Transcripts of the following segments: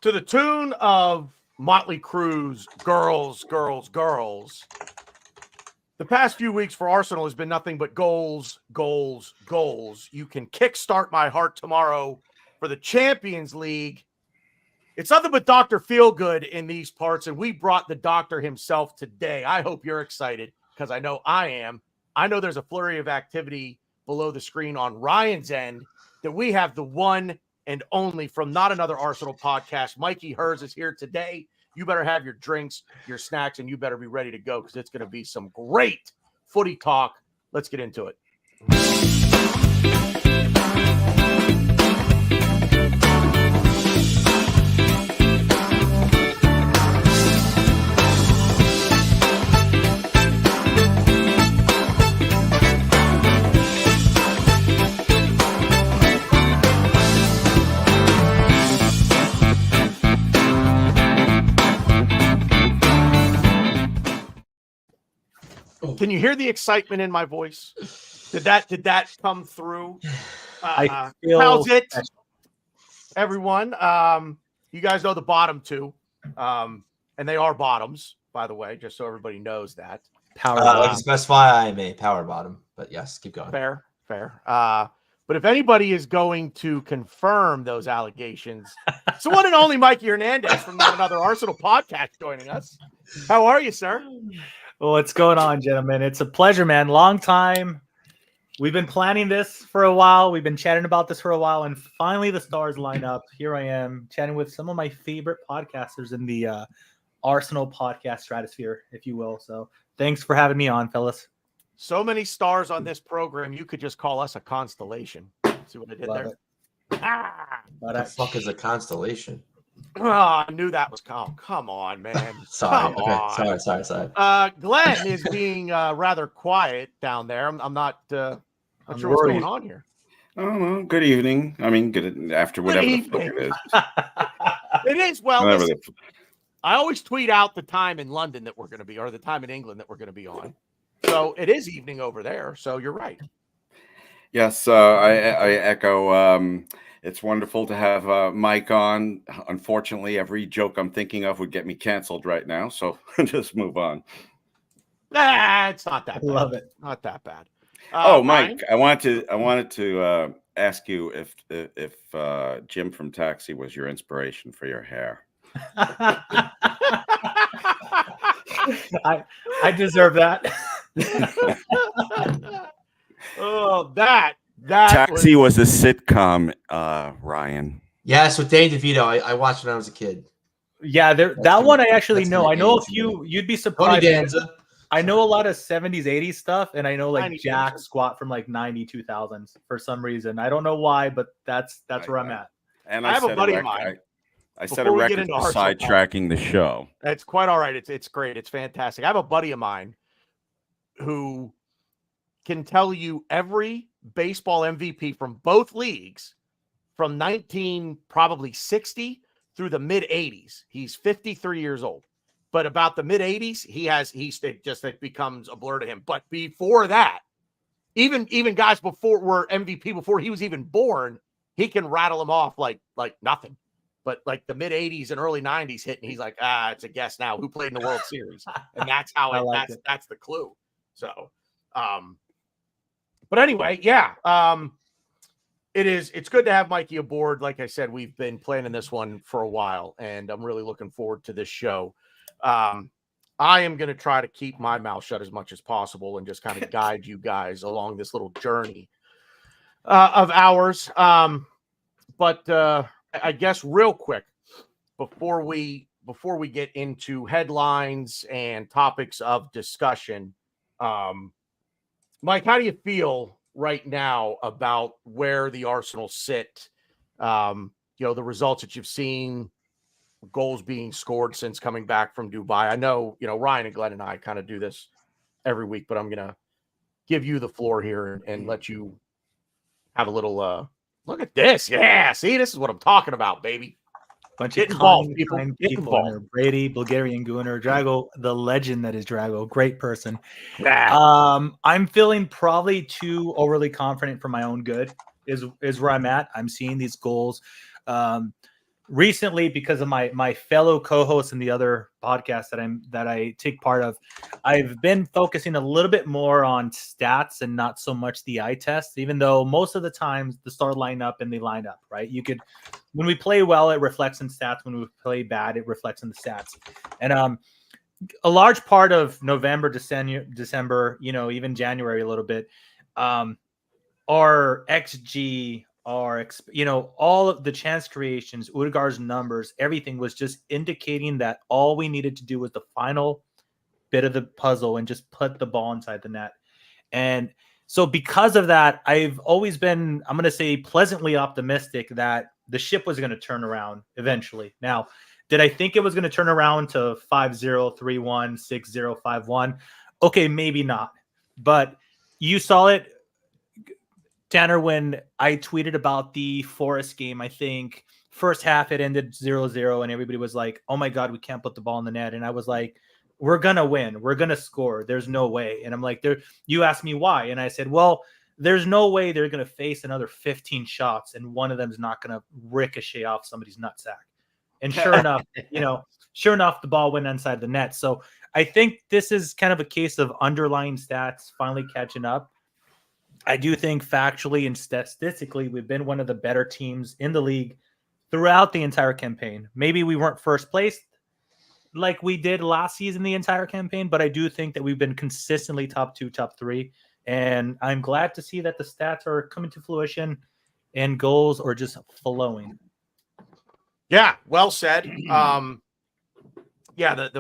To the tune of Motley Crue's Girls, Girls, Girls, the past few weeks for Arsenal has been nothing but goals, goals, goals. You can kickstart my heart tomorrow for the Champions League. It's nothing but Dr. Feelgood in these parts, and we brought the doctor himself today. I hope you're excited because I know I am. I know there's a flurry of activity below the screen on Ryan's end that we have the one and only from Not Another Arsenal podcast. Mikey Hers is here today. You better have your drinks, your snacks, and you better be ready to go because it's going to be some great footy talk. Let's get into it. Can you hear the excitement in my voice? Did that come through? How's it, everyone? You guys know the bottom two, and they are bottoms, by the way, just so everybody knows that. Power bottom. To specify, I am a power bottom, but yes, keep going. Fair. But if anybody is going to confirm those allegations, it's the one and only Mikey Hernandez from Not Another Arsenal podcast joining us. How are you, sir? Well, what's going on, gentlemen? It's a pleasure, man. Long time. We've been planning this for a while. We've been chatting about this for a while, and finally the stars line up. Here I am chatting with some of my favorite podcasters in the Arsenal podcast stratosphere, if you will. So thanks for having me on, fellas. So many stars on this program, you could just call us a constellation. See what I did Love there? What the fuck is a constellation? Oh, I knew that was come on, man. Sorry. Glenn is being rather quiet down there. I'm not sure what's going on here. I don't know. Good evening. I mean, good after whatever the fuck it is. It is. Well, listen, I always tweet out the time in London that we're going to be, or the time in England that we're going to be on. So it is evening over there. So you're right. Yes, I echo. It's wonderful to have Mike on. Unfortunately, every joke I'm thinking of would get me canceled right now, so just move on. It's not that bad. Love it. Not that bad. Mike, I wanted to ask you if Jim from Taxi was your inspiration for your hair. I deserve that. Oh, that Taxi was a sitcom, Ryan. Yes, with Dane DeVito. I watched when I was a kid. Yeah, that one I actually know. I know a few. You'd be surprised. Danza. I know a lot of 70s, 80s stuff, and I know like 90s. Jack Squat from like 90, 2000s for some reason. I don't know why, but that's where I'm at. And I have a buddy of mine. I set a record for sidetracking the show. It's quite all right. It's great. It's fantastic. I have a buddy of mine who can tell you every baseball MVP from both leagues from 1960 through the mid 80s. He's 53 years old, but about the mid 80s, it becomes a blur to him. But before that, even guys before were MVP before he was even born, he can rattle them off like nothing. But like the mid 80s and early 90s hit, and he's like, it's a guess now. Who played in the World Series? And that's how that's the clue. So, but anyway, yeah. It's good to have Mikey aboard. Like I said, we've been planning this one for a while, and I'm really looking forward to this show. I am going to try to keep my mouth shut as much as possible and just kind of guide you guys along this little journey of ours. But I guess real quick before we get into headlines and topics of discussion, Mike, how do you feel right now about where the Arsenal sit? The results that you've seen, goals being scored since coming back from Dubai. I know, Ryan and Glenn and I kind of do this every week, but I'm going to give you the floor here and let you have a little look at this. Yeah, see, this is what I'm talking about, baby. Bunch Get of involved, kind Get people. involved. Brady, Bulgarian Gooner, Drago, the legend that is Drago, great person. Yeah. I'm feeling probably too overly confident for my own good is where I'm at. I'm seeing these goals. recently, because of my fellow co-hosts in the other podcast that I take part of, I've been focusing a little bit more on stats and not so much the eye test, even though most of the times the stars line up and they line up, right? When we play well, it reflects in stats. When we play bad, it reflects in the stats. And a large part of November, December, even January a little bit, our XG, all of the chance creations, Udegaard's numbers, everything was just indicating that all we needed to do was the final bit of the puzzle and just put the ball inside the net. And so because of that, I've always been, I'm going to say, pleasantly optimistic that the ship was going to turn around eventually. Now, did I think it was going to turn around to 5-0, 3-1, 6-0, 5-1? Okay, maybe not. But you saw it, Tanner, when I tweeted about the Forest game. I think first half it ended 0-0 and everybody was like, oh my God, we can't put the ball in the net. And I was like, we're going to win. We're going to score. There's no way. And I'm like, you asked me why. And I said, well, there's no way they're going to face another 15 shots and one of them is not going to ricochet off somebody's nutsack. And sure enough, the ball went inside the net. So I think this is kind of a case of underlying stats finally catching up. I do think factually and statistically, we've been one of the better teams in the league throughout the entire campaign. Maybe we weren't first place like we did last season, the entire campaign, but I do think that we've been consistently top 2, top 3. And I'm glad to see that the stats are coming to fruition and goals are just flowing. Yeah, well said. The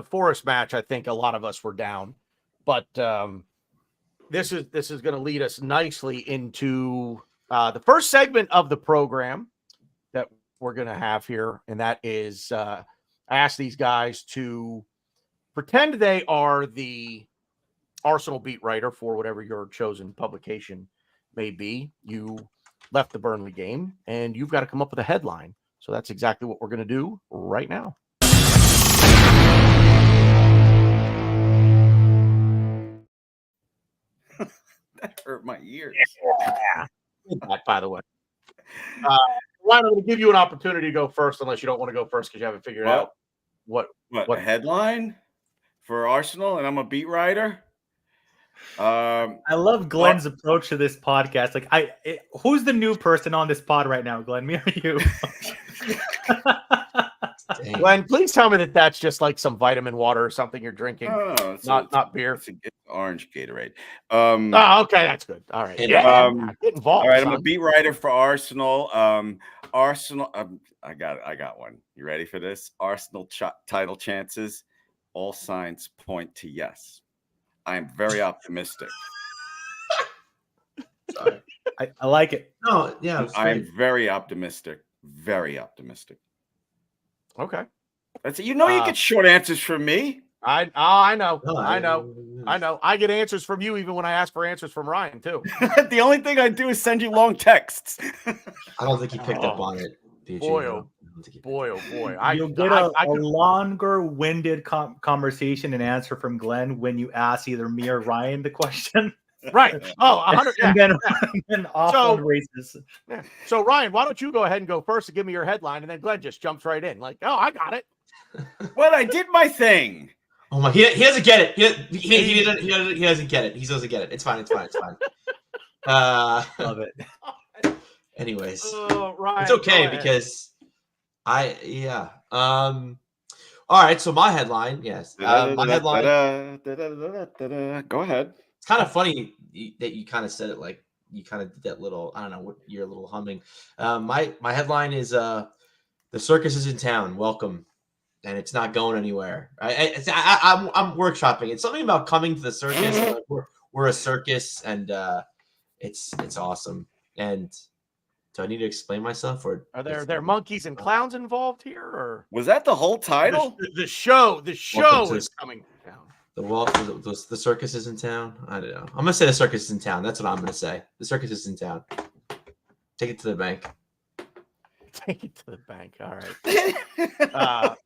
Forest match, I think a lot of us were down, but this is going to lead us nicely into the first segment of the program that we're going to have here, and that is I asked these guys to pretend they are the Arsenal beat writer for whatever your chosen publication may be. You left the Burnley game, and you've got to come up with a headline. So that's exactly what we're going to do right now. That hurt my ears. Yeah. By the way. Ryan, I'm going to give you an opportunity to go first, unless you don't want to go first because you haven't figured out what a headline for Arsenal, and I'm a beat writer. I love Glenn's approach to this podcast. Like, who's the new person on this pod right now, Glenn? Me or you? Glenn, please tell me that that's just like some vitamin water or something you're drinking. Not beer. It's orange Gatorade. Okay, that's good. All right. Yeah, get involved. All right, son. I'm a beat writer for Arsenal. Arsenal. I got one. You ready for this? Arsenal title chances. All signs point to yes. I am very optimistic. Sorry. I like it. No, yeah. I am very optimistic. Very optimistic. Okay. That's it. You get short answers from me. I know. I know. I get answers from you even when I ask for answers from Ryan too. The only thing I do is send you long texts. I don't think he picked up on it. Boy, oh boy. You'll get a longer-winded conversation and answer from Glenn when you ask either me or Ryan the question. Right. Oh, 100. Yeah. And then off on races. Yeah. So Ryan, why don't you go ahead and go first and give me your headline, and then Glenn just jumps right in. Like, oh, I got it. Well, I did my thing. Oh my! He doesn't get it. He doesn't get it. He doesn't get it. It's fine. Love it. Anyways, Ryan, it's okay because all right. So my headline, yes. My headline. Go ahead. It's kind of funny that you kind of said it like you kind of did that little. I don't know what your little humming. My headline is the circus is in town. Welcome. And it's not going anywhere. I'm workshopping. It's something about coming to the circus. Like we're a circus, and it's awesome. And do I need to explain myself, or are there monkeys and clowns involved here, or was that the whole title? The show is coming to town. The circus is in town. I don't know. I'm gonna say the circus is in town. That's what I'm gonna say. The circus is in town. Take it to the bank. Take it to the bank. All right.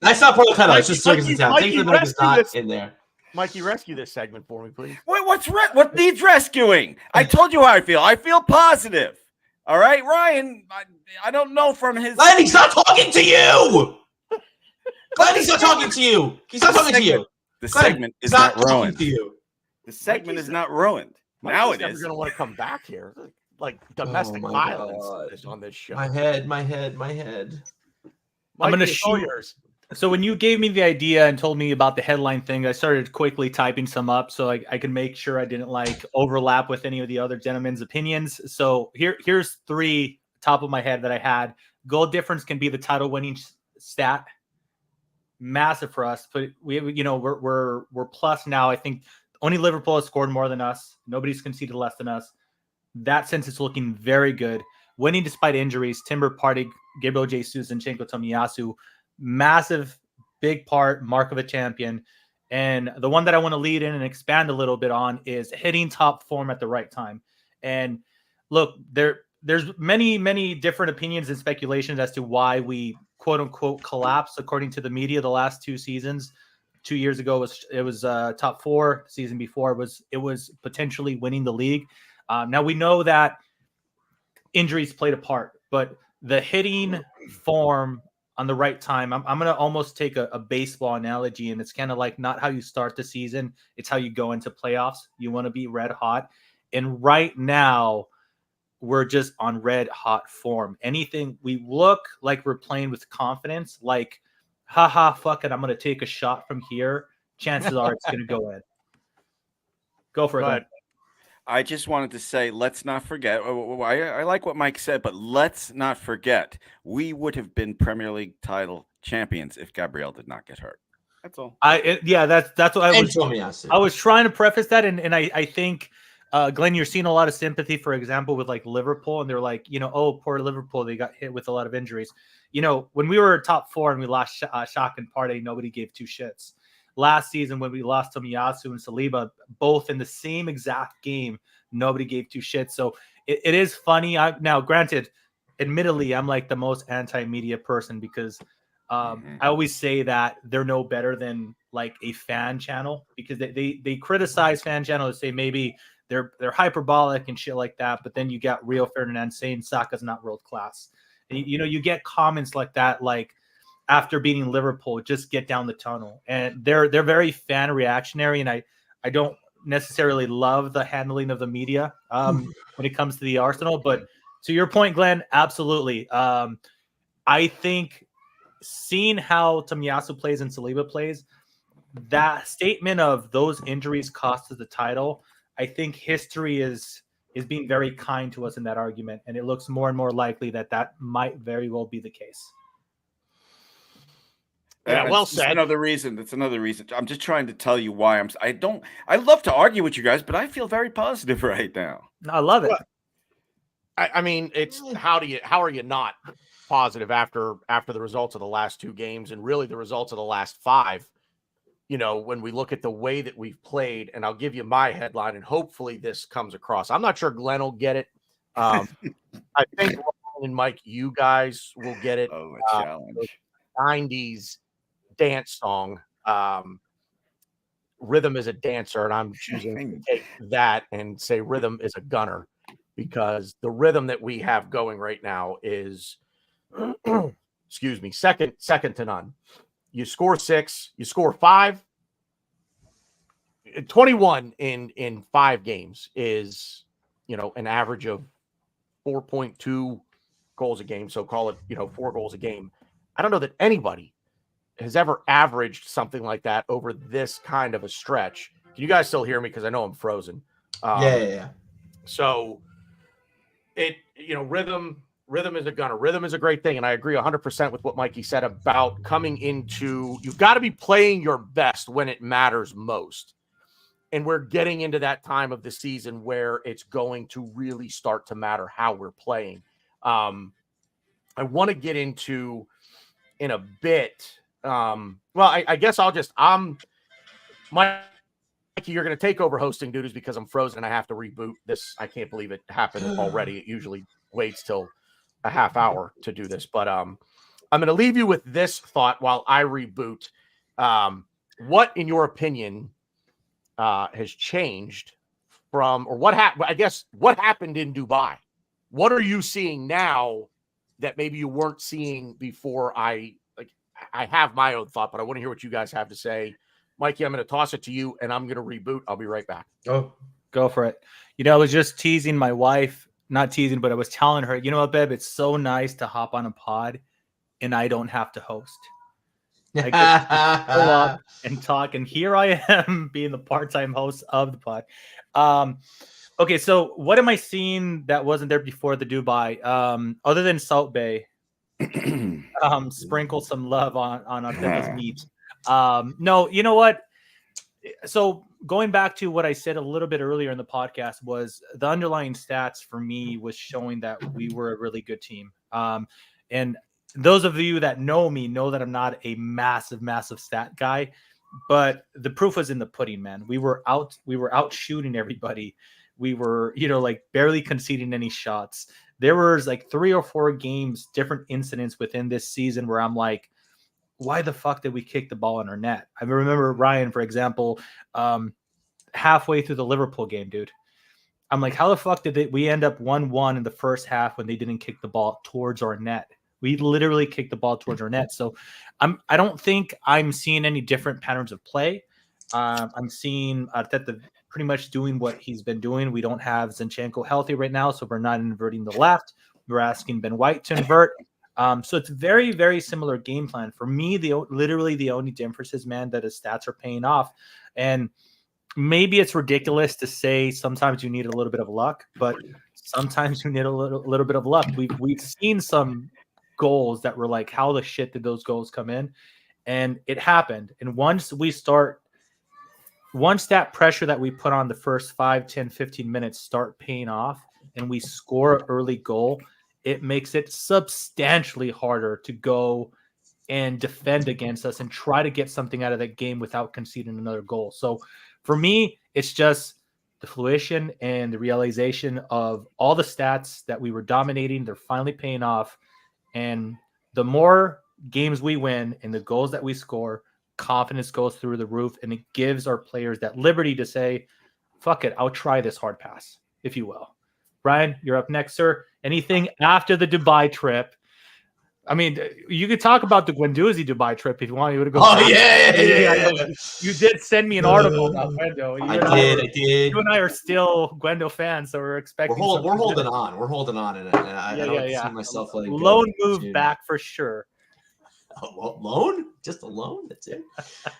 That's not part of the title. It's just circus in town. Take it to the bank is not in there. Mikey, rescue this segment for me, please. Wait, what needs rescuing? I told you how I feel. I feel positive. All right, Ryan. I don't know from his. Glenn, he's not talking to you. Glenn, he's not talking to you. He's not talking to you. The Glenn, segment is he's not not talking ruined. to you. The segment is not ruined. Mikey's Now it never is. going to want to come back here. Like domestic my violence God. on this show. My head. I'm Mikey, gonna it's all shoot. yours. So when you gave me the idea and told me about the headline thing, I started quickly typing some up so I could make sure I didn't like overlap with any of the other gentlemen's opinions. So here's 3 top of my head that I had. Goal difference can be the title winning stat. Massive for us, but we're plus now. I think only Liverpool has scored more than us. Nobody's conceded less than us. That sense is looking very good. Winning despite injuries, Timber, Partey, Gabriel Jesus, Zinchenko, Tomiyasu, massive, big part, mark of a champion. And the one that I want to lead in and expand a little bit on is hitting top form at the right time. And look, there's many different opinions and speculations as to why we quote unquote collapsed according to the media the last 2 seasons. 2 years ago it was top 4. The season before it was potentially winning the league. Now we know that injuries played a part, but the hitting form on the right time, I'm going to almost take a baseball analogy, and it's kind of like not how you start the season, it's how you go into playoffs. You want to be red hot. And right now, we're just on red hot form. Anything, we look like we're playing with confidence, like, haha, fuck it, I'm going to take a shot from here. Chances are it's going to go in. Go for it. Go ahead. I just wanted to say, let's not forget. I like what Mike said, but let's not forget we would have been Premier League title champions if Gabriel did not get hurt. That's all. That's what I was trying to preface that, and I think, Glenn, you're seeing a lot of sympathy, for example, with like Liverpool, and they're like, oh, poor Liverpool, they got hit with a lot of injuries. When we were top 4 and we lost Shaq and Partey, nobody gave 2 shits. Last season, when we lost Tomiyasu and Saliba, both in the same exact game, nobody gave 2 shits. So it is funny. Now, granted, admittedly, I'm like the most anti-media person because I always say that they're no better than like a fan channel, because they criticize fan channels, say maybe they're hyperbolic and shit like that. But then you got Rio Ferdinand saying Saka's not world class. And, you get comments like that, like, after beating Liverpool, just get down the tunnel. And they're very fan reactionary, and I don't necessarily love the handling of the media when it comes to the Arsenal. But to your point, Glenn, absolutely. I think seeing how Tomiyasu plays and Saliba plays, that statement of those injuries cost us the title, I think history is being very kind to us in that argument, and it looks more and more likely that might very well be the case. Yeah, well said. That's another reason. I'm just trying to tell you why I love to argue with you guys, but I feel very positive right now. I love it. Well, I mean, it's how are you not positive after the results of the last 2 games, and really the results of the last 5? When we look at the way that we've played, and I'll give you my headline, and hopefully this comes across. I'm not sure Glenn will get it. I think Ron and Mike, you guys will get it. Oh, a challenge. 90s dance song. Rhythm is a dancer, and I'm choosing to take that and say Rhythm is a gunner, because the rhythm that we have going right now is excuse me, second to none. You score 6, you score 5. 21 in 5 games is, an average of 4.2 goals a game. So call it, 4 goals a game. I don't know that anybody has ever averaged something like that over this kind of a stretch. Can you guys still hear me? Because I know I'm frozen. Yeah. So rhythm is a gunner. Rhythm is a great thing. And I agree 100% with what Mikey said about coming into, you've got to be playing your best when it matters most. And we're getting into that time of the season where it's going to really start to matter how we're playing. I want to get into in a bit. I guess Mikey, you're going to take over hosting duties because I'm frozen and I have to reboot this. I can't believe it happened already. It usually waits till a half hour to do this, but I'm going to leave you with this thought while I reboot. What, in your opinion, has changed from, or what happened in Dubai What are you seeing now that maybe you weren't seeing before? I have my own thought, but I want to hear what you guys have to say. Mikey, I'm going to toss it to you, and I'm going to reboot. I'll be right back. Oh, Go for it. I was just teasing my wife, not teasing, but I was telling her, you know what, babe, it's so nice to hop on a pod and I don't have to host. I get to pull up and talk, and here I am being the part-time host of the pod. Okay, so what am I seeing that wasn't there before the Dubai? Other than Salt Bay, sprinkle some love on Arteta's meat. No, you know what? So going back to what I said a little bit earlier in the podcast was the underlying stats for me was showing that we were a really good team. And those of you that know me know that I'm not a massive stat guy, but the proof was in the pudding, man. We were out shooting everybody. We were, like barely conceding any shots. There was like 3 or 4 games, different incidents within this season where I'm like, why the fuck did we kick the ball in our net? I remember Ryan, for example, halfway through the Liverpool game, dude. I'm like, how the fuck did we end up 1-1 in the first half when they didn't kick the ball towards our net? We literally kicked the ball towards our net. So I don't think I'm seeing any different patterns of play. I'm seeing Arteta pretty much doing what he's been doing. We don't have Zinchenko healthy right now, so we're not inverting the left. We're asking Ben White to invert. So it's very, very similar game plan. For me, literally the only difference is, man, that his stats are paying off. And maybe it's ridiculous to say sometimes you need a little bit of luck, but sometimes you need a little bit of luck. We've seen some goals that were like, how the shit did those goals come in? And it happened. And once that pressure that we put on the first 5, 10, 15 minutes start paying off and we score an early goal, it makes it substantially harder to go and defend against us and try to get something out of that game without conceding another goal. So for me, it's just the fruition and the realization of all the stats that we were dominating. They're finally paying off. And the more games we win and the goals that we score, confidence goes through the roof, and it gives our players that liberty to say, fuck it, I'll try this hard pass, if you will. Brian, you're up next, sir. Anything after the Dubai trip? I mean, you could talk about the Guendouzi Dubai trip if you want. You would go. Oh, yeah. You did send me an article about Guendo. I did. You and I are still Guendo fans, so we're expecting. We're holding on. We're holding on, and I don't see myself letting go. Loan move back for sure. Loan? Just a loan? That's it.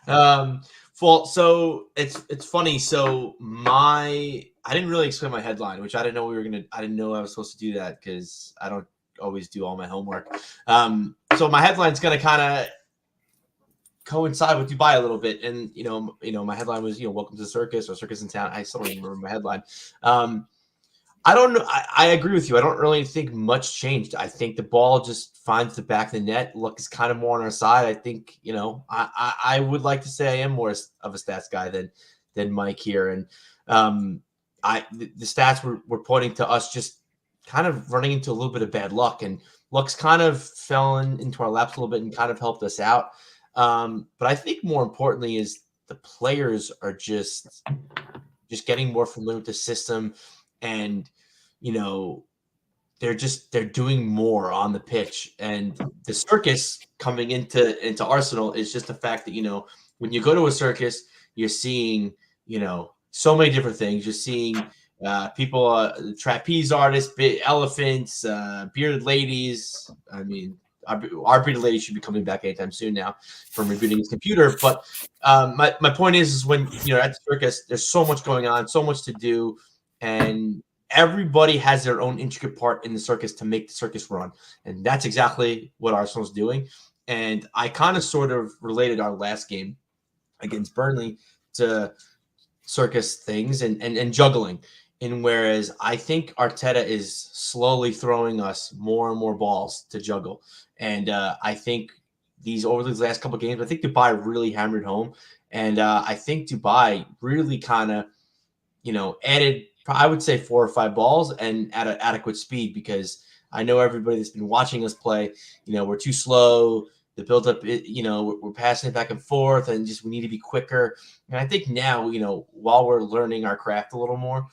Well, so it's funny. So I didn't really explain my headline, which I didn't know I didn't know I was supposed to do that because I don't always do all my homework. So my headline's gonna kind of coincide with Dubai a little bit, and my headline was welcome to the circus or circus in town. I still don't even remember my headline. I don't know. I agree with you. I don't really think much changed. I think the ball just finds the back of the net. Luck is kind of more on our side. I think, I would like to say I am more of a stats guy than Mike here. And the stats were pointing to us just kind of running into a little bit of bad luck. And luck's kind of fell into our laps a little bit and kind of helped us out. But I think more importantly is the players are just getting more familiar with the system. And, they're doing more on the pitch. And the circus coming into Arsenal is just the fact that, when you go to a circus, you're seeing, so many different things. You're seeing people, trapeze artists, elephants, bearded ladies. I mean, our bearded lady should be coming back anytime soon now from rebooting his computer. But my point is when, at the circus, there's so much going on, so much to do. And everybody has their own intricate part in the circus to make the circus run. And that's exactly what Arsenal's doing. And I kind of sort of related our last game against Burnley to circus things and juggling. And whereas I think Arteta is slowly throwing us more and more balls to juggle. And I think over these last couple of games, I think Dubai really hammered home. And I think Dubai really kind of, added, I would say 4 or 5 balls and at an adequate speed, because I know everybody that's been watching us play, we're too slow. the build up, we're passing it back and forth, and just we need to be quicker. And I think now, while we're learning our craft a little more,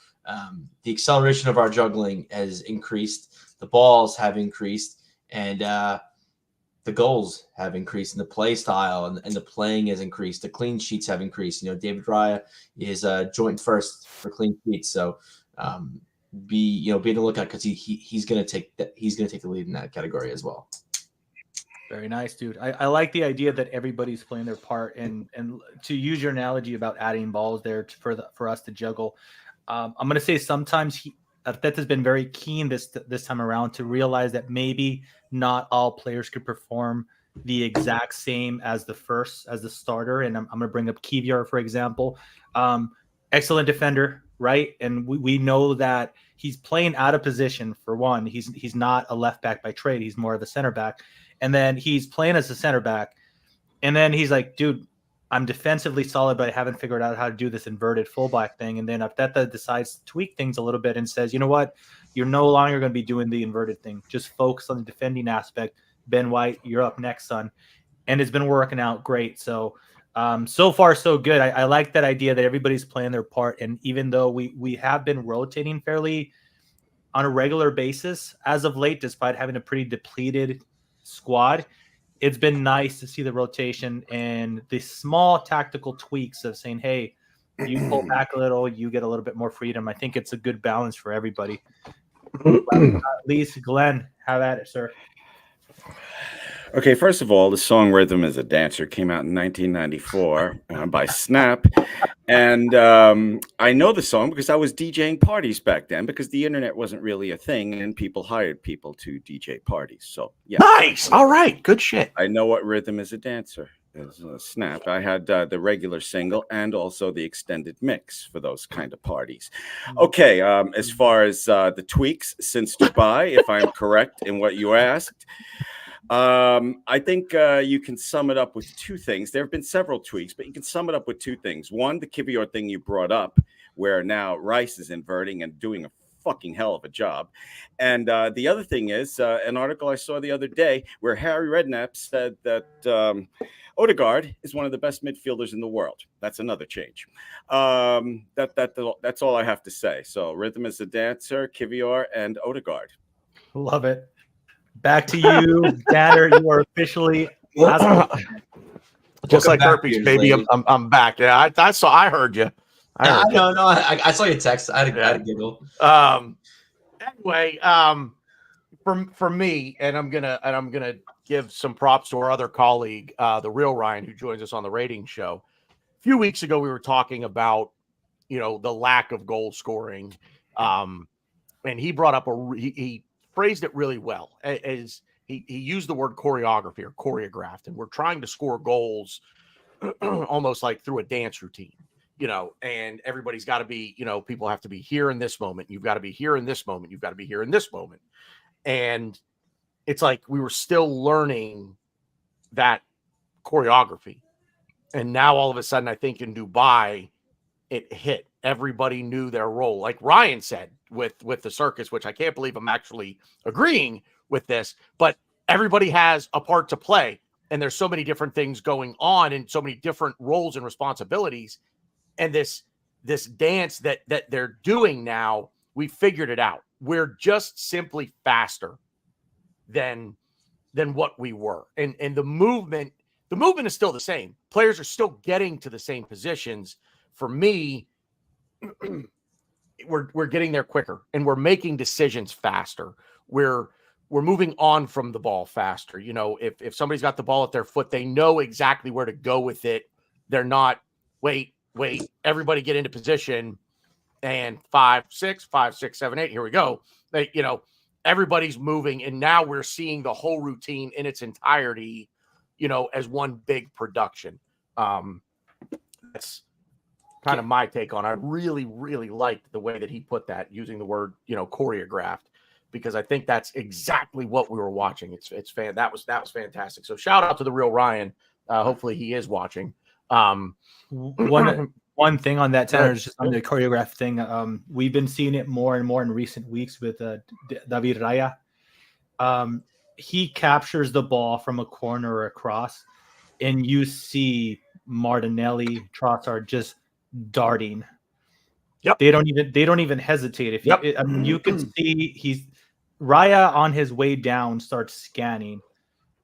the acceleration of our juggling has increased, the balls have increased, and the goals have increased, and the play style and the playing has increased. The clean sheets have increased. David Raya is joint first for clean sheets, so be on the lookout, because he's gonna take the lead in that category as well. Very nice, dude. I like the idea that everybody's playing their part, and to use your analogy about adding balls there for us to juggle. I'm going to say sometimes Arteta's been very keen this time around to realize that maybe not all players could perform the exact same as the starter. And I'm going to bring up Kivior, for example. Excellent defender, right? And we know that he's playing out of position. For one, he's not a left back by trade. He's more of a center back. And then he's playing as a center back. And then he's like, dude, I'm defensively solid, but I haven't figured out how to do this inverted fullback thing. And then Arteta decides to tweak things a little bit and says, you know what? You're no longer going to be doing the inverted thing. Just focus on the defending aspect. Ben White, you're up next, son. And it's been working out great. So, so far, so good. I like that idea that everybody's playing their part. And even though we have been rotating fairly on a regular basis as of late, despite having a pretty depleted squad, it's been nice to see the rotation and the small tactical tweaks of saying, hey, you pull back a little, you get a little bit more freedom. I think it's a good balance for everybody. At least, Glenn, have at it, sir. Okay, first of all, the song Rhythm is a Dancer came out in 1994 by Snap. And I know the song because I was DJing parties back then, because the internet wasn't really a thing and people hired people to DJ parties. So, yeah. Nice. All right. Good shit. I know what Rhythm is a Dancer is. Snap. I had the regular single and also the extended mix for those kind of parties. Okay, as far as the tweaks since Dubai, if I'm correct in what you asked, I think you can sum it up with two things. There have been several tweaks, but you can sum it up with two things. One, the Kivior thing you brought up, where now Rice is inverting and doing a fucking hell of a job. And the other thing is an article I saw the other day where Harry Redknapp said that Odegaard is one of the best midfielders in the world. That's another change. That's all I have to say. So Rhythm is a Dancer, Kivior, and Odegaard. Love it. Back to you, Danner. You are officially just like herpes, baby. I'm back. Yeah, I heard you. I saw your text. I had a giggle. Anyway, for me, and I'm gonna give some props to our other colleague, the real Ryan, who joins us on the rating show. A few weeks ago, we were talking about the lack of goal scoring, and he brought up he phrased it really well, as he used the word choreography or choreographed, and we're trying to score goals almost like through a dance routine, and everybody's got to be, people have to be here in this moment. You've got to be here in this moment. You've got to be here in this moment. And it's like we were still learning that choreography. And now all of a sudden, I think in Dubai, it hit. Everybody knew their role. Like Ryan said with the circus, which I can't believe I'm actually agreeing with this, but everybody has a part to play. And there's so many different things going on and so many different roles and responsibilities. And this dance that they're doing now, we figured it out. We're just simply faster than what we were. And the movement is still the same. Players are still getting to the same positions. For me, we're getting there quicker and we're making decisions faster. We're moving on from the ball faster. If somebody's got the ball at their foot, they know exactly where to go with it. They're not, wait, everybody get into position and 5, 6, 7, 8, here we go. Everybody's moving, and now we're seeing the whole routine in its entirety, as one big production. That's kind of my take on it. I really, really liked the way that he put that, using the word, choreographed, because I think that's exactly what we were watching. That was fantastic. So shout out to the real Ryan. Hopefully he is watching. One thing on that, Tanner, is just on the choreograph thing. We've been seeing it more and more in recent weeks with David Raya. he captures the ball from a corner or across, and you see Martinelli, Trossard just darting. Yep. They don't even hesitate. If Yep. I mean, you can see Raya on his way down starts scanning,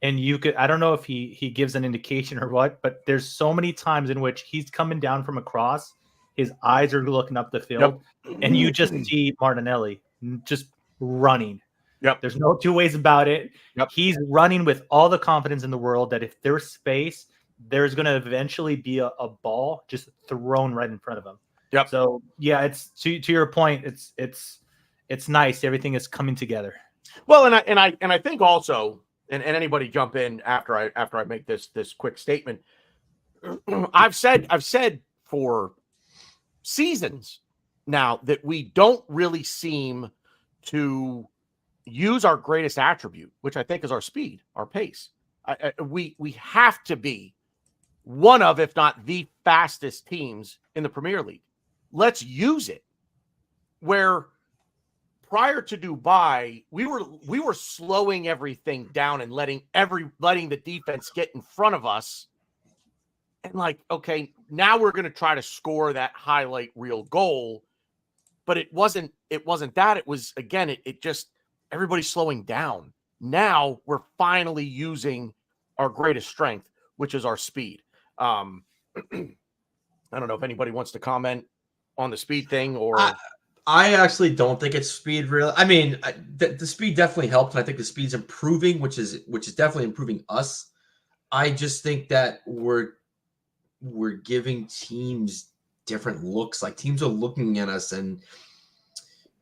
and you could, I don't know if he gives an indication or what, but there's so many times in which he's coming down from across, his eyes are looking up the field, and you just see Martinelli just running. Yep. There's no two ways about it. Yep. He's running with all the confidence in the world that if there's space, there's going to eventually be a ball just thrown right in front of him. Yep. So yeah, it's to your point. It's nice. Everything is coming together. Well, and I think also, and anybody jump in after I make this quick statement. I've said for seasons now that we don't really seem to use our greatest attribute, which I think is our speed, our pace. We have to be one of, if not the fastest teams in the Premier League. Let's use it. Where prior to Dubai, we were slowing everything down and letting the defense get in front of us. And like, okay, now we're going to try to score that highlight reel goal. But it wasn't that. It was, again, it just, everybody's slowing down. Now we're finally using our greatest strength, which is our speed. I don't know if anybody wants to comment on the speed thing or. I actually don't think it's speed. Really, I mean, the speed definitely helped, and I think the speed's improving, which is definitely improving us. I just think that we're giving teams different looks. Like teams are looking at us, and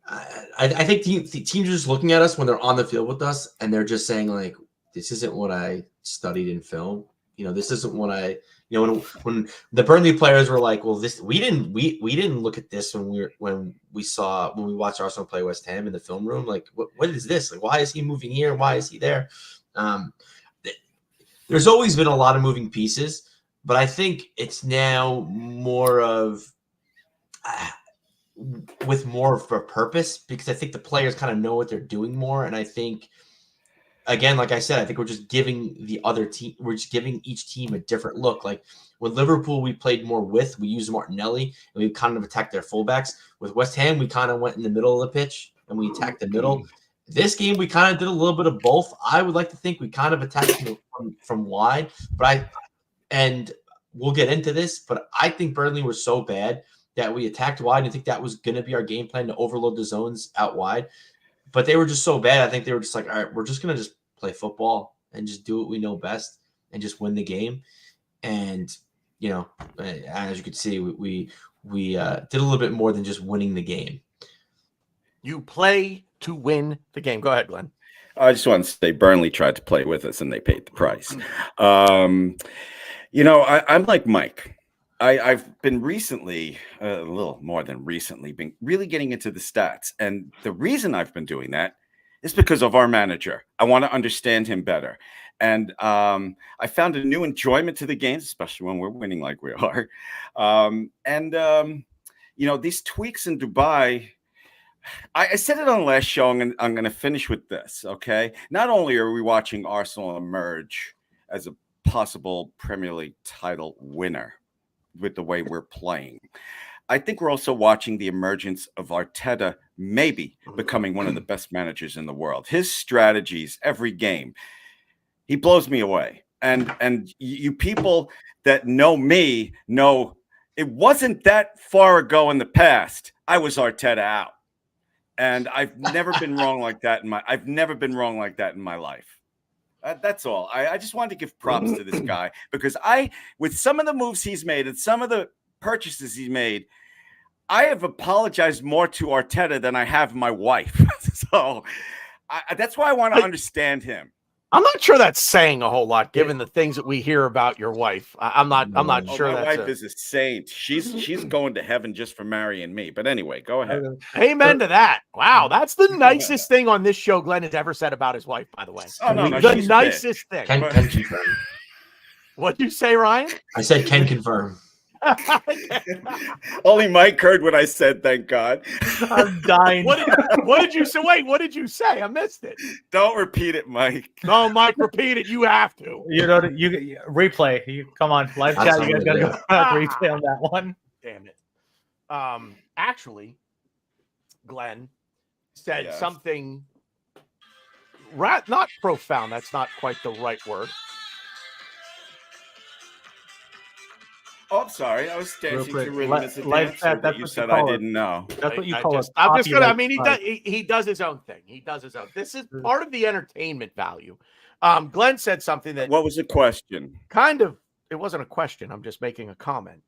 I think teams are just looking at us when they're on the field with us, and they're just saying like, "This isn't what I studied in film. You know, this isn't what I." You know, when the Burnley players were like, "Well, this we didn't look at this when we watched Arsenal play West Ham in the film room. Like, what is this? Like, why is he moving here? Why is he there?" There's always been a lot of moving pieces, but I think it's now more of with more of a purpose, because I think the players kind of know what they're doing more, and I think. Again, like I said, I think we're just giving each team a different look. Like with Liverpool, we played more width. We used Martinelli, and we kind of attacked their fullbacks. With West Ham, we kind of went in the middle of the pitch, and we attacked the middle. This game, we kind of did a little bit of both. I would like to think we kind of attacked from wide, and we'll get into this, but I think Burnley was so bad that we attacked wide. I think that was going to be our game plan, to overload the zones out wide. But they were just so bad. I think they were just like, all right, we're just going to just play football and just do what we know best and just win the game. And, you know, as you could see, we did a little bit more than just winning the game. You play to win the game. Go ahead, Glenn. I just want to say Burnley tried to play with us and they paid the price. You know, I'm like Mike. I've been recently, a little more than recently, been really getting into the stats. And the reason I've been doing that is because of our manager. I want to understand him better. And I found a new enjoyment to the games, especially when we're winning like we are. You know, these tweaks in Dubai, I said it on the last show, and I'm going to finish with this, okay? Not only are we watching Arsenal emerge as a possible Premier League title winner, with the way we're playing, I think we're also watching the emergence of Arteta maybe becoming one of the best managers in the world. His strategies every game, he blows me away. And you people that know me know it wasn't that far ago in the past I was Arteta out. And I've never been wrong like that in my life. That's all. I just wanted to give props to this guy, because with some of the moves he's made and some of the purchases he's made, I have apologized more to Arteta than I have my wife. So that's why I want to understand him. I'm not sure that's saying a whole lot, given the things that we hear about your wife. I'm not sure. My wife is a saint. She's going to heaven just for marrying me. But anyway, go ahead. Amen to that. Wow, that's the nicest thing on this show Glenn has ever said about his wife. By the way, the nicest thing. Can confirm. What'd you say, Ryan? I said can confirm. Only Mike heard what I said, thank God. I'm dying. What did you say? Wait, what did you say? I missed it. Don't repeat it, Mike. No, Mike, repeat it. You have to. You know, you replay. You come on, live That's chat. You guys got to go back, replay on that one. Damn it. Actually, Glenn said Yes. something not profound. That's not quite the right word. Oh, I'm sorry. I was dancing quick, to rhythm as a live dancer chat, that that's you what you said call I it. didn't know. That's what you I call just, it. I'm just gonna. I mean, Copyright he does his own thing. He does his own. This is part of the entertainment value. Glenn said something that What was the question? kind of. It wasn't a question. I'm just making a comment.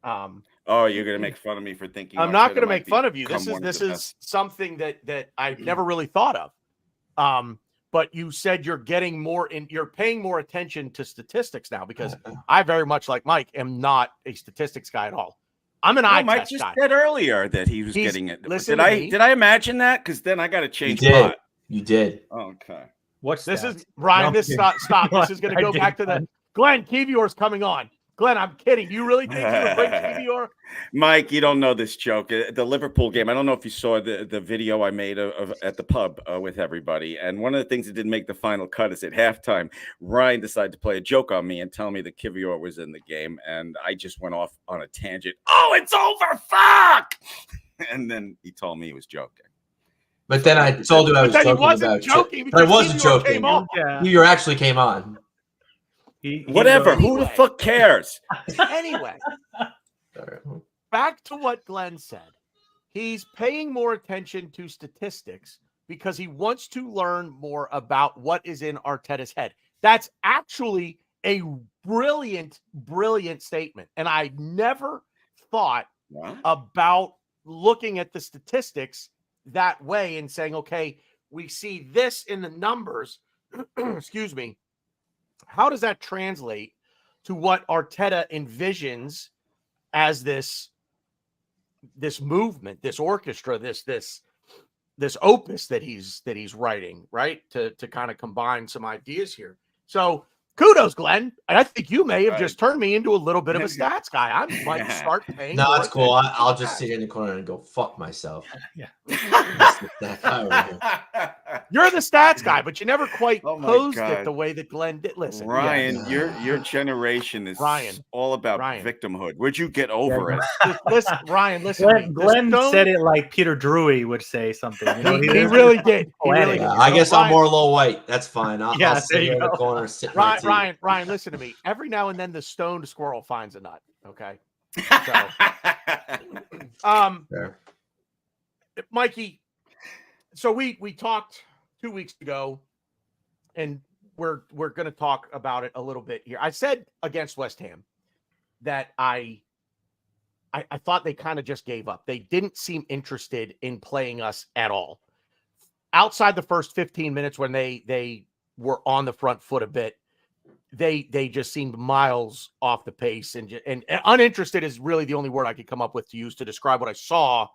Oh, you're gonna make fun of me for thinking. I'm not Arteta going to might make fun of you. become This is one of this the is best. something that I've never really thought of. But you said you're paying more attention to statistics now, because I very much, like Mike, am not a statistics guy at all. I'm an eye Mike test just guy. said earlier that he was He's- getting it. listen Did to I me. did I imagine that? Because then I got to You change did. pot. You did. Okay. What's This that? is Ryan. No, This I'm stop. kidding. Stop. This is going to I go did back to the fun. Glenn Kivior's coming on. Glenn, I'm kidding. You really think you would bring Kivior? Mike, you don't know this joke. The Liverpool game. I don't know if you saw the video I made of at the pub with everybody. And one of the things that didn't make the final cut is at halftime, Ryan decided to play a joke on me and tell me that Kivior was in the game, and I just went off on a tangent. Oh, it's over! Fuck! And then he told me he was joking. But then I told you I was But then he joking wasn't about joking But I because wasn't Kivior joking. came on. Yeah. You actually came on. He Whatever. goes- Who the Anyway. fuck cares? Anyway, back to what Glenn said. He's paying more attention to statistics because he wants to learn more about what is in Arteta's head. That's actually a brilliant, brilliant statement. And I never thought What? about looking at the statistics that way and saying, okay, we see this in the numbers. Excuse me. How does that translate to what Arteta envisions as this movement, this orchestra, this opus that he's writing, right? To kind of combine some ideas here. So kudos, Glenn. And I think you may have just turned me into a little bit of a stats guy. I might start paying. No, more it's cool. attention I'll to just stats. sit here in the corner and go fuck myself. Yeah. That guy over here. You're the stats guy, but you never quite Oh my posed it God. the way that Glenn did. Listen, Ryan, yeah. your generation is Ryan, all about Ryan. victimhood. Would you get over it? listen, Ryan, listen. to me. The Glenn Stone- said it like Peter Drury would say something. You know, He really did. He really Poetic. did. Yeah, I guess I'm Ryan- more low white. That's fine. I'll Yeah, sit there here you in the go. corner, sit my tea. Ryan, listen to me. Every now and then the stoned squirrel finds a nut. Okay. Fair. Mikey, so we talked 2 weeks ago, and we're going to talk about it a little bit here. I said against West Ham that I thought they kind of just gave up. They didn't seem interested in playing us at all. Outside the first 15 minutes when they were on the front foot a bit, they just seemed miles off the pace, and uninterested is really the only word I could come up with to use to describe what I saw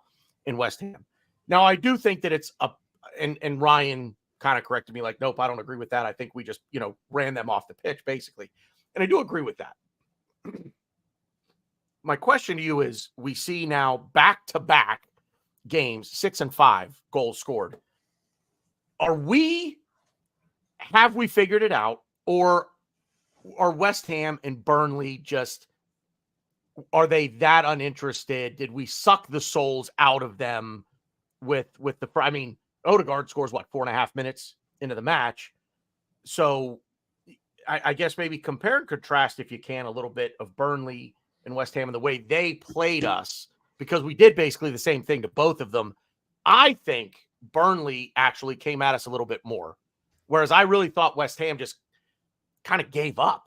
in West Ham. Now, I do think that it's and Ryan kind of corrected me like, nope, I don't agree with that. I think we just, ran them off the pitch basically. And I do agree with that. My question to you is, we see now back-to-back games, 6 and 5 goals scored. Have we figured it out, or are West Ham and Burnley are they that uninterested? Did we suck the souls out of them with Odegaard scores 4.5 minutes into the match. So I guess maybe compare and contrast, if you can, a little bit of Burnley and West Ham and the way they played us, because we did basically the same thing to both of them. I think Burnley actually came at us a little bit more, whereas I really thought West Ham just kind of gave up.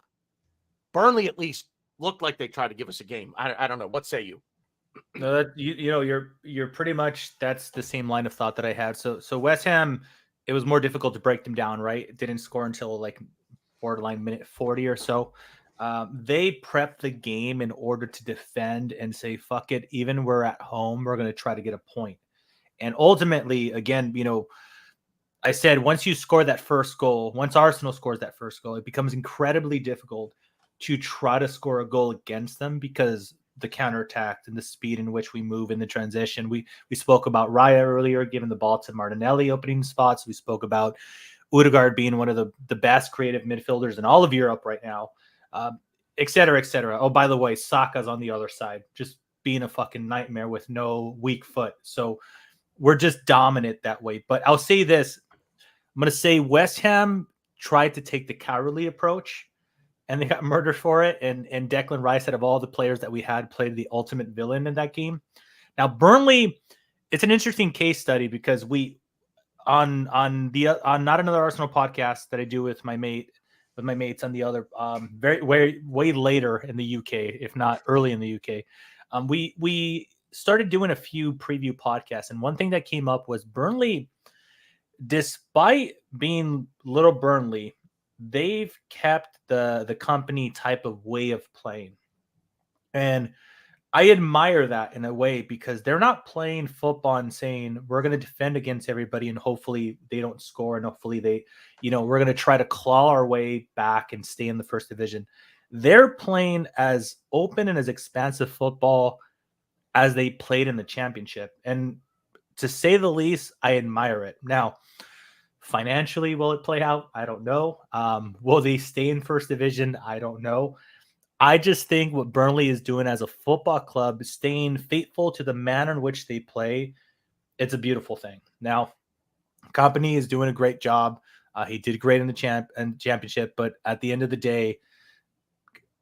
Burnley at least looked like they tried to give us a game. I don't know. What say you? No, you're pretty much, that's the same line of thought that I had. So West Ham, it was more difficult to break them down, right? It didn't score until borderline minute 40 or so. They prepped the game in order to defend and say, fuck it, even we're at home, we're going to try to get a point. And ultimately, again, I said, once you score that first goal, once Arsenal scores that first goal, it becomes incredibly difficult to try to score a goal against them, because the counterattack and the speed in which we move in the transition. We spoke about Raya earlier, giving the ball to Martinelli, opening spots. We spoke about Odegaard being one of the best creative midfielders in all of Europe right now, et cetera, et cetera. Oh, by the way, Saka's on the other side, just being a fucking nightmare with no weak foot. So we're just dominant that way. But I'll say this. I'm going to say West Ham tried to take the cowardly approach, and they got murdered for it. And Declan Rice, out of all the players that we had, played the ultimate villain in that game. Now, Burnley, it's an interesting case study because we on not another Arsenal podcast that I do with my mates on the other way later in the UK, if not early in the UK. We started doing a few preview podcasts, and one thing that came up was Burnley, despite being little Burnley, they've kept the company type of way of playing. And I admire that in a way because they're not playing football and saying we're going to defend against everybody and hopefully they don't score and hopefully they, we're going to try to claw our way back and stay in the first division. They're playing as open and as expansive football as they played in the championship. And to say the least, I admire it. Now, financially, will it play out? I don't know. Will they stay in first division? I don't know. I just think what Burnley is doing as a football club, staying faithful to the manner in which they play, it's a beautiful thing. Now, Company is doing a great job. He did great in the championship, but at the end of the day,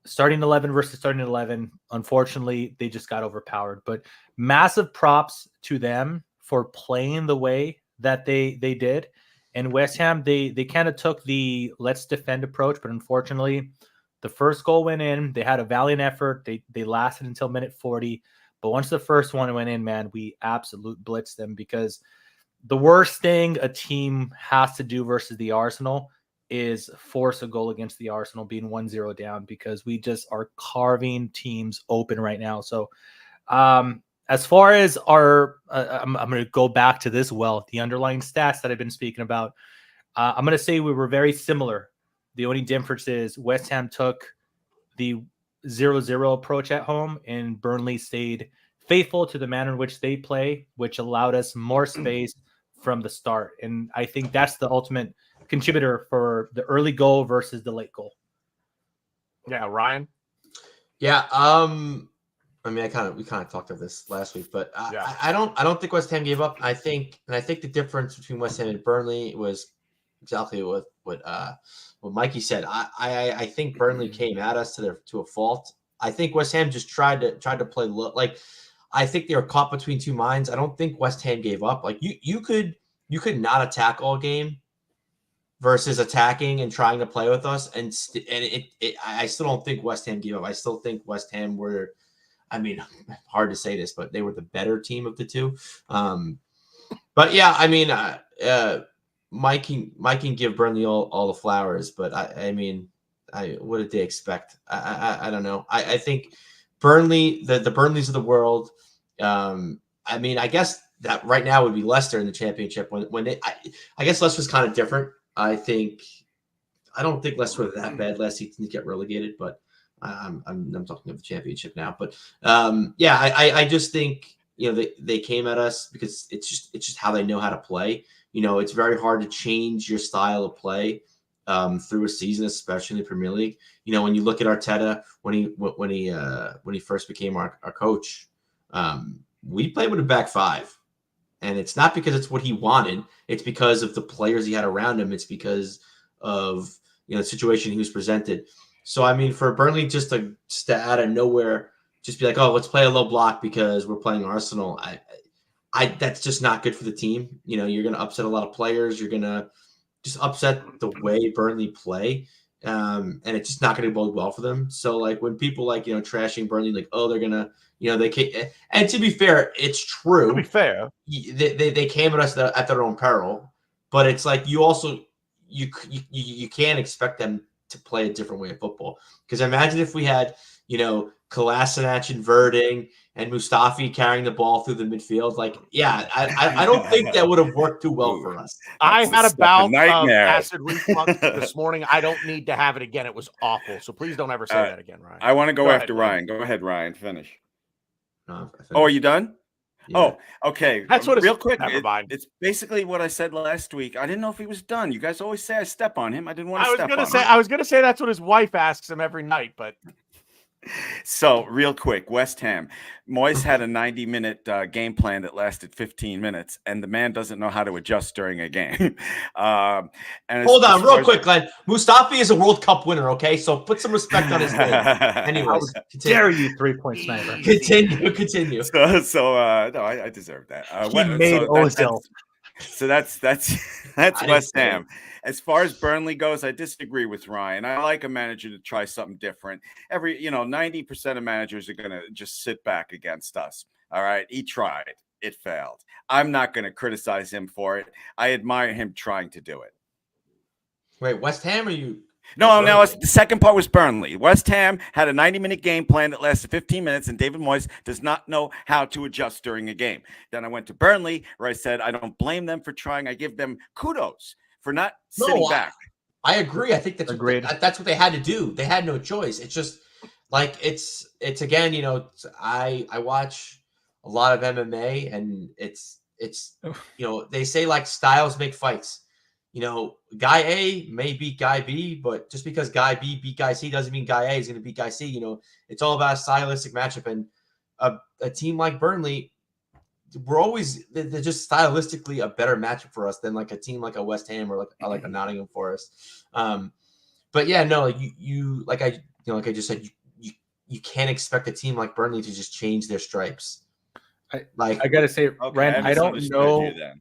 starting 11 versus starting 11, unfortunately, they just got overpowered. But massive props to them for playing the way that they did. And West Ham, they kind of took the let's defend approach, but unfortunately, the first goal went in. They had a valiant effort. They lasted until minute 40. But once the first one went in, man, we absolute blitzed them because the worst thing a team has to do versus the Arsenal is force a goal against the Arsenal being 1-0 down because we just are carving teams open right now. So as far as our I'm going to go back to this the underlying stats that I've been speaking about. I'm going to say we were very similar. The only difference is West Ham took the 0-0 approach at home and Burnley stayed faithful to the manner in which they play, which allowed us more space from the start. And I think that's the ultimate contributor for the early goal versus the late goal. Yeah, Ryan? Yeah, we kind of talked about this last week, but I don't think West Ham gave up. I think the difference between West Ham and Burnley was exactly what Mikey said. I think Burnley came at us to a fault. I think West Ham just tried to play low. Like I think they were caught between two minds. I don't think West Ham gave up. Like you could not attack all game versus attacking and trying to play with us, and I still don't think West Ham gave up. I still think West Ham were. I mean, hard to say this, but they were the better team of the two. But yeah, I mean, Mike can give Burnley all the flowers, but I mean, what did they expect? I don't know. I think Burnley, the Burnleys of the world. I mean, I guess that right now would be Leicester in the championship when I guess Leicester's kind of different. I don't think Leicester were that bad last season to get relegated, but I'm talking of the championship now. But yeah, I just think they came at us because it's just how they know how to play. It's very hard to change your style of play through a season, especially in the Premier League. When you look at Arteta when he first became our coach, we played with a back five. And it's not because it's what he wanted. It's because of the players he had around him. It's because of the situation he was presented. So I mean, for Burnley just to out of nowhere, just be like, oh, let's play a low block because we're playing Arsenal. That's just not good for the team. You're going to upset a lot of players. You're going to just upset the way Burnley play, and it's just not going to bode well for them. So like when people trashing Burnley, like, oh, they're gonna they can't. And to be fair, it's true. To be fair, they came at us at their own peril, but it's like you also you can't expect them to play a different way of football. Because imagine if we had Kolasinac inverting and Mustafi carrying the ball through the midfield. Like, yeah, I don't think that would have worked too well for us. I had a bout of nightmare. acid reflux this morning. I don't need to have it again. It was awful. So please don't ever say that again, Ryan. I want to go after ahead, Ryan. Go ahead, Ryan. Finish. No, I Oh, are you done? Yeah. Oh, okay. That's what it's real quick. Never mind. It's basically what I said last week. I didn't know if he was done. You guys always say I step on him. I didn't want to step on him. I was gonna say that's what his wife asks him every night, but So, real quick, West Ham. Moyes had a 90-minute game plan that lasted 15 minutes, and the man doesn't know how to adjust during a game. And Hold on, real quick, Glenn. Mustafi is a World Cup winner, okay? So put some respect on his name. Anyways, Dare you, 3-point sniper. Continue. No, I deserve that. He made Ozil. So that's West Ham. As far as Burnley goes, I disagree with Ryan. I like a manager to try something different. 90% of managers are going to just sit back against us. All right. He tried. It failed. I'm not going to criticize him for it. I admire him trying to do it. Wait, West Ham or you? No, the second part was Burnley. West Ham had a 90-minute game plan that lasted 15 minutes, and David Moyes does not know how to adjust during a game. Then I went to Burnley, where I said I don't blame them for trying. I give them kudos for not sitting back. I agree. I think that's what they had to do. They had no choice. It's just like it's again, I watch a lot of MMA, and it's they say like styles make fights. Guy A may beat Guy B, but just because Guy B beat Guy C doesn't mean Guy A is going to beat Guy C. It's all about a stylistic matchup. And a team like Burnley, they're just stylistically a better matchup for us than like a team like a West Ham or like a Nottingham Forest. But yeah, no, like I just said, you can't expect a team like Burnley to just change their stripes. I gotta say, Okay, Rand, I don't know. Then.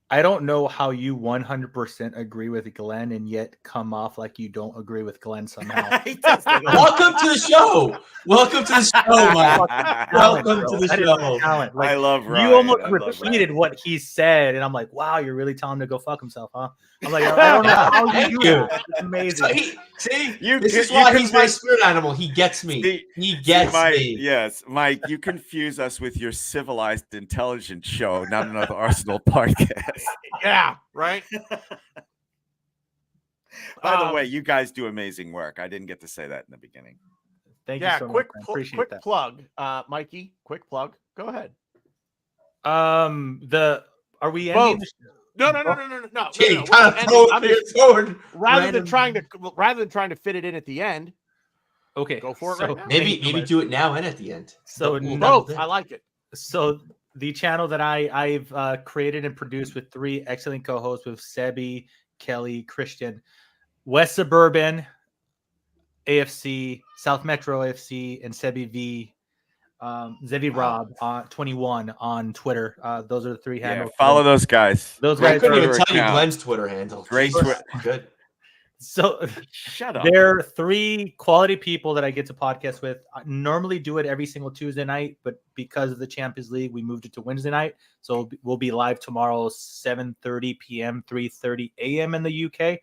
I don't know how you 100% agree with Glenn and yet come off like you don't agree with Glenn somehow. Welcome to the show. Welcome to the show, Mike. Welcome to the show. Talent. Like, I love Ryan. You almost repeated what he said, and I'm like, wow, you're really telling him to go fuck himself, huh? I'm like, I don't know how you do that. It's amazing. This is why he's my spirit animal. He gets me. He gets me. Yes, Mike, you confuse us with your civilized, intelligent show, not another Arsenal podcast. Yeah, right. By the way, you guys do amazing work. I didn't get to say that in the beginning. Thank you so much. Appreciate that. Plug, Mikey. Quick plug. Go ahead. Are we ending? No. Rather than trying to fit it in at the end. Okay, go for it. Right now. Maybe do it now and at the end. So both. I like it. So the channel that I've created and produced with 3 excellent co-hosts with Sebi, Kelly, Christian, West Suburban AFC, South Metro AFC, and Sebi V. Zevi Rob on 21 on Twitter. Those are the 3 handles. Follow those guys. Those guys couldn't even tell you Glenn's Twitter handle. Great Twitter. Good. So shut up. There are 3 quality people that I get to podcast with. I normally do it every single Tuesday night, but because of the Champions League, we moved it to Wednesday night. So we'll be live tomorrow, 7:30 p.m., 3:30 a.m. in the UK.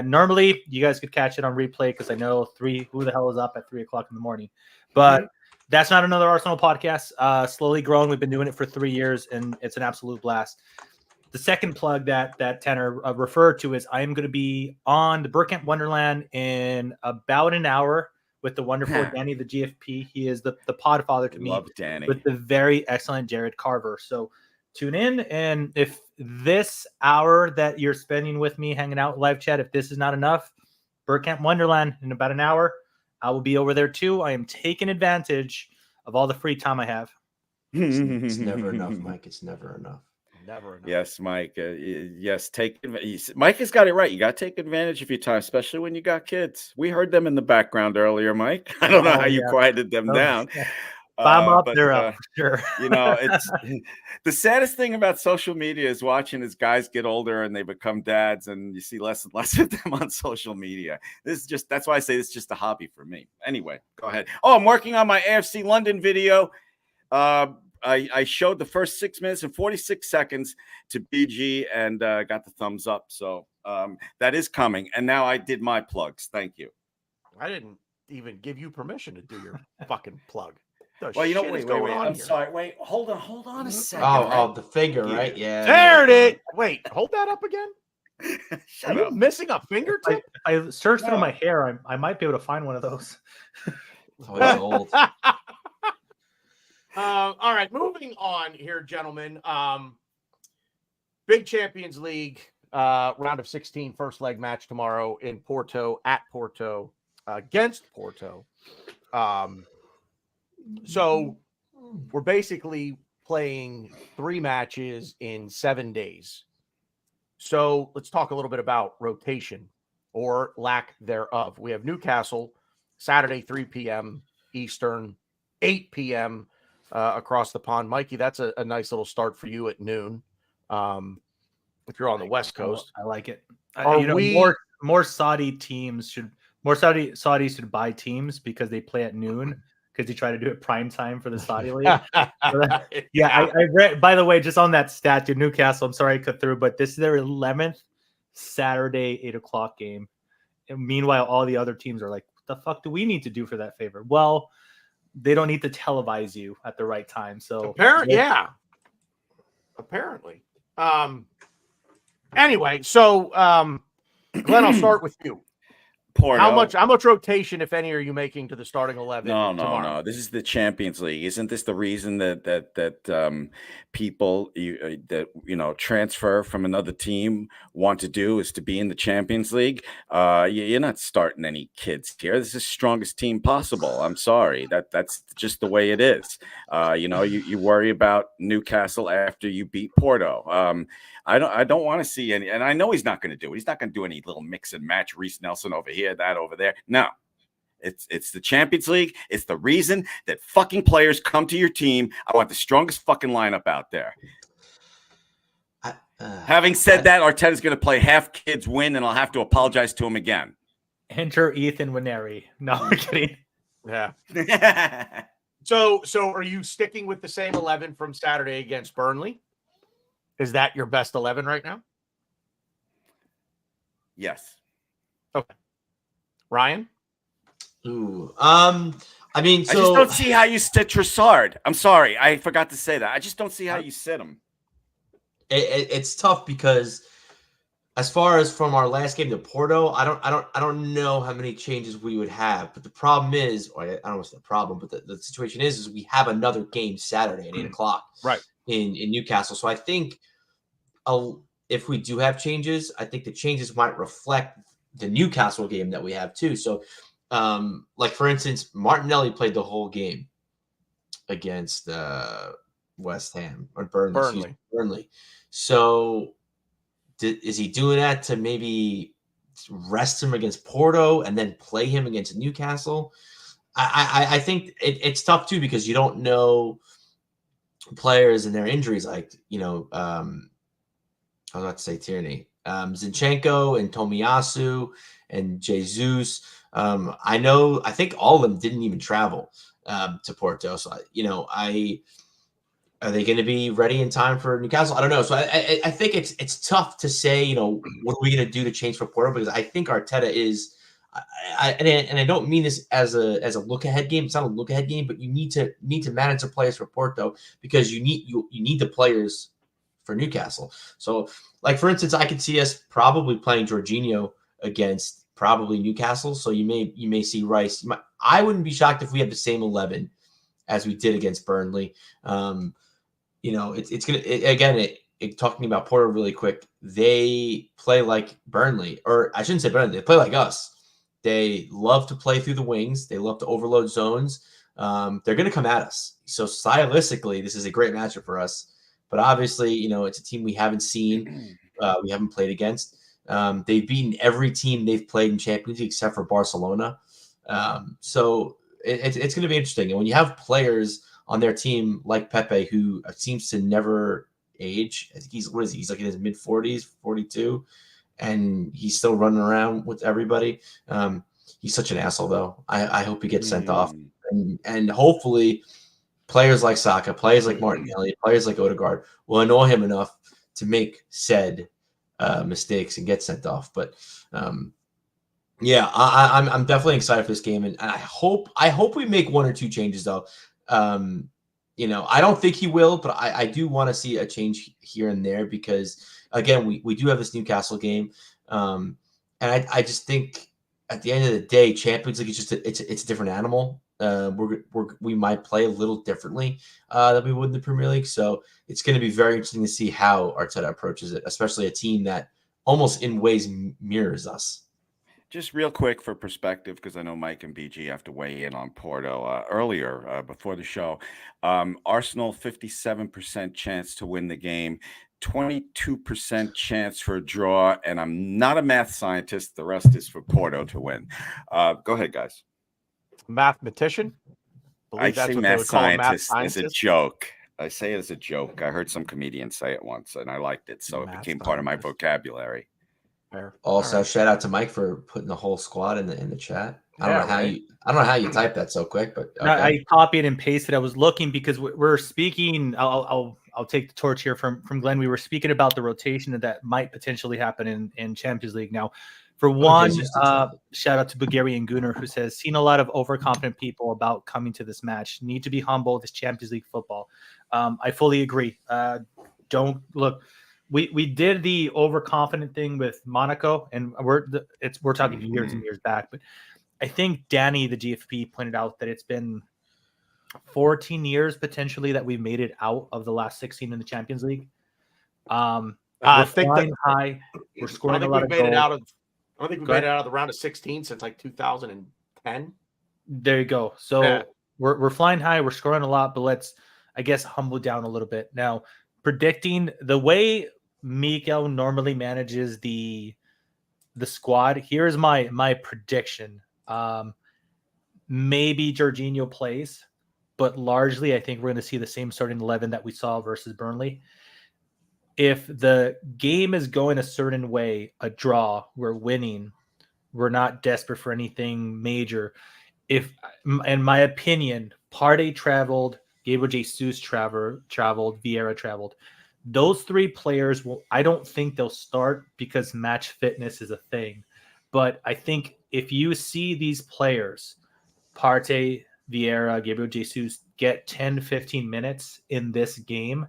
Normally, you guys could catch it on replay because I know who the hell is up at 3 o'clock in the morning. But that's not another Arsenal podcast. Slowly growing. We've been doing it for 3 years, and it's an absolute blast. The second plug that Tanner referred to is I am going to be on the Burkamp Wonderland in about an hour with the wonderful Danny, the GFP. He is the podfather to me. Love Danny. With the very excellent Jared Carver. So tune in, and if this hour that you're spending with me hanging out live chat, if this is not enough, Burkamp Wonderland in about an hour, I will be over there too. I am taking advantage of all the free time I have. It's never enough, Mike. It's never enough. Never enough. Yes, Mike. Yes, Mike has got it right. You got to take advantage of your time, especially when you got kids. We heard them in the background earlier, Mike. I don't know how you quieted them down. I'm up, they're up. Sure. It's the saddest thing about social media is watching as guys get older and they become dads, and you see less and less of them on social media. That's why I say it's just a hobby for me. Anyway, go ahead. Oh, I'm working on my AFC London video. I showed the first 6 minutes and 46 seconds to BG and got the thumbs up. So that is coming. And now I did my plugs. Thank you. I didn't even give you permission to do your fucking plug. Well, wait. I'm sorry. Wait, hold on a second. Oh, the finger, right? Yeah. There it is. Wait, hold that up again. Shut Are up. you missing a fingertip? I searched through my hair. I might be able to find one of those. Oh, it's old. moving on here, gentlemen. Big Champions League round of 16, first leg match tomorrow in Porto, at Porto, against Porto. So we're basically playing 3 matches in 7 days. So let's talk a little bit about rotation or lack thereof. We have Newcastle Saturday, 3 p.m. Eastern, 8 p.m. Across the pond. Mikey, that's a nice little start for you at noon. If you're on the West Coast, I like it. Are More Saudi teams Saudis should buy teams because they play at noon because they try to do it prime time for the Saudi league. I read. By the way, just on that stat, dude, Newcastle. I'm sorry I cut through, but this is their 11th Saturday 8:00 game. And meanwhile, all the other teams are like, "What the fuck do we need to do for that favor?" Well, they don't need to televise you at the right time. So apparently. Anyway, so Glenn, I'll start with you. Porto. How much rotation, if any, are you making to the starting 11? No. This is the Champions League. Isn't this the reason that people that transfer from another team want to do is to be in the Champions League? You're not starting any kids here. This is the strongest team possible. I'm sorry. That's just the way it is. You worry about Newcastle after you beat Porto. I don't want to see any, and I know he's not going to do it. He's not going to do any little mix and match. Reece Nelson over here, that over there. No, it's the Champions League. It's the reason that fucking players come to your team. I want the strongest fucking lineup out there. Having said that, Arteta's going to play half kids win, and I'll have to apologize to him again. Enter Ethan Winery. No, I'm kidding. Yeah. So are you sticking with the same 11 from Saturday against Burnley? Is that your best 11 right now? Yes. Okay. Ryan? Ooh. I just don't see how you sit Trossard. I'm sorry. I forgot to say that. I just don't see how you sit him. It's tough because as far as from our last game to Porto, I don't know how many changes we would have. But the problem is, or I don't know what's the problem, but the situation is we have another game Saturday at 8:00. Right. In Newcastle. So I think if we do have changes, I think the changes might reflect the Newcastle game that we have too. So like for instance, Martinelli played the whole game against West Ham or Burnley. So is he doing that to maybe rest him against Porto and then play him against Newcastle? I think it's tough too because you don't know players and their injuries, like I was about to say Tierney, Zinchenko and Tomiyasu and Jesus. I think all of them didn't even travel to Porto. So are they going to be ready in time for Newcastle? I don't know. So I think it's tough to say. What are we going to do to change for Porto? Because I think Arteta is. And I don't mean this as a look ahead game. It's not a look ahead game, but you need to manage the players for Porto because you need the players for Newcastle. So, like for instance, I could see us probably playing Jorginho against probably Newcastle. So you may see Rice. I wouldn't be shocked if we have the same 11 as we did against Burnley. It's gonna talking about Porto really quick. They play like Burnley, or I shouldn't say Burnley. They play like us. They love to play through the wings. They love to overload zones. They're going to come at us. So stylistically, this is a great matchup for us. But obviously, it's a team we haven't seen. We haven't played against. They've beaten every team they've played in Champions League except for Barcelona. So it's going to be interesting. And when you have players on their team like Pepe, who seems to never age, I think he's like in his mid-40s, 42. And he's still running around with everybody. He's such an asshole, though. I hope he gets sent off. And hopefully players like Saka, players like Martinelli, players like Odegaard will annoy him enough to make said mistakes and get sent off. But I'm definitely excited for this game. And I hope we make one or two changes, though. I don't think he will, but I do want to see a change here and there because – again, we do have this Newcastle game, and I just think at the end of the day, Champions League is just it's a different animal. we might play a little differently than we would in the Premier League. So it's going to be very interesting to see how Arteta approaches it, especially a team that almost in ways mirrors us. Just real quick for perspective, because I know Mike and BG have to weigh in on Porto earlier before the show. Arsenal, 57% chance to win the game, 22% chance for a draw, and I'm not a math scientist. The rest is for Porto to win. Go ahead, guys. Mathematician? I Believe that's say what they math would call a math scientist as a scientist. joke. I say it as a joke. I heard some comedian say it once, and I liked it, so it Math became part of my scientist. vocabulary. Fair. Also, All right. shout out to Mike for putting the whole squad in the chat. I don't Yeah, know how right. you type that so quick, but No, okay. I copied and pasted. I was looking because we're speaking. I'll take the torch here from Glenn. We were speaking about the rotation that might potentially happen in Champions League. Now, for one, just a topic. shout out to Bulgarian Gunnar, who says, seen a lot of overconfident people about coming to this match. Need to be humble. This Champions League football. I fully agree. Don't look. We did the overconfident thing with Monaco, and we're talking years and years back. But I think Danny, the GFP, pointed out that it's been 14 years potentially that we've made it out of the last 16 in the Champions League. I We're think flying high. We're I scoring don't a think lot we've of made it goals. out of. I don't think we've Go made ahead. it out of the round of 16 since like 2010. There you go. So Yeah. we're flying high. We're scoring a lot, but let's, I guess, humble down a little bit. Now, predicting the way Mikel normally manages the squad, here's my prediction. Maybe Jorginho plays, but largely I think we're going to see the same starting 11 that we saw versus Burnley. If the game is going a certain way, a draw, we're winning, we're not desperate for anything major. If, in my opinion, Partey traveled, Gabriel Jesus traveled, Vieira traveled. Those three players I don't think they'll start because match fitness is a thing. But I think if you see these players, Partey, Vieira, Gabriel Jesus, get 10, 15 minutes in this game,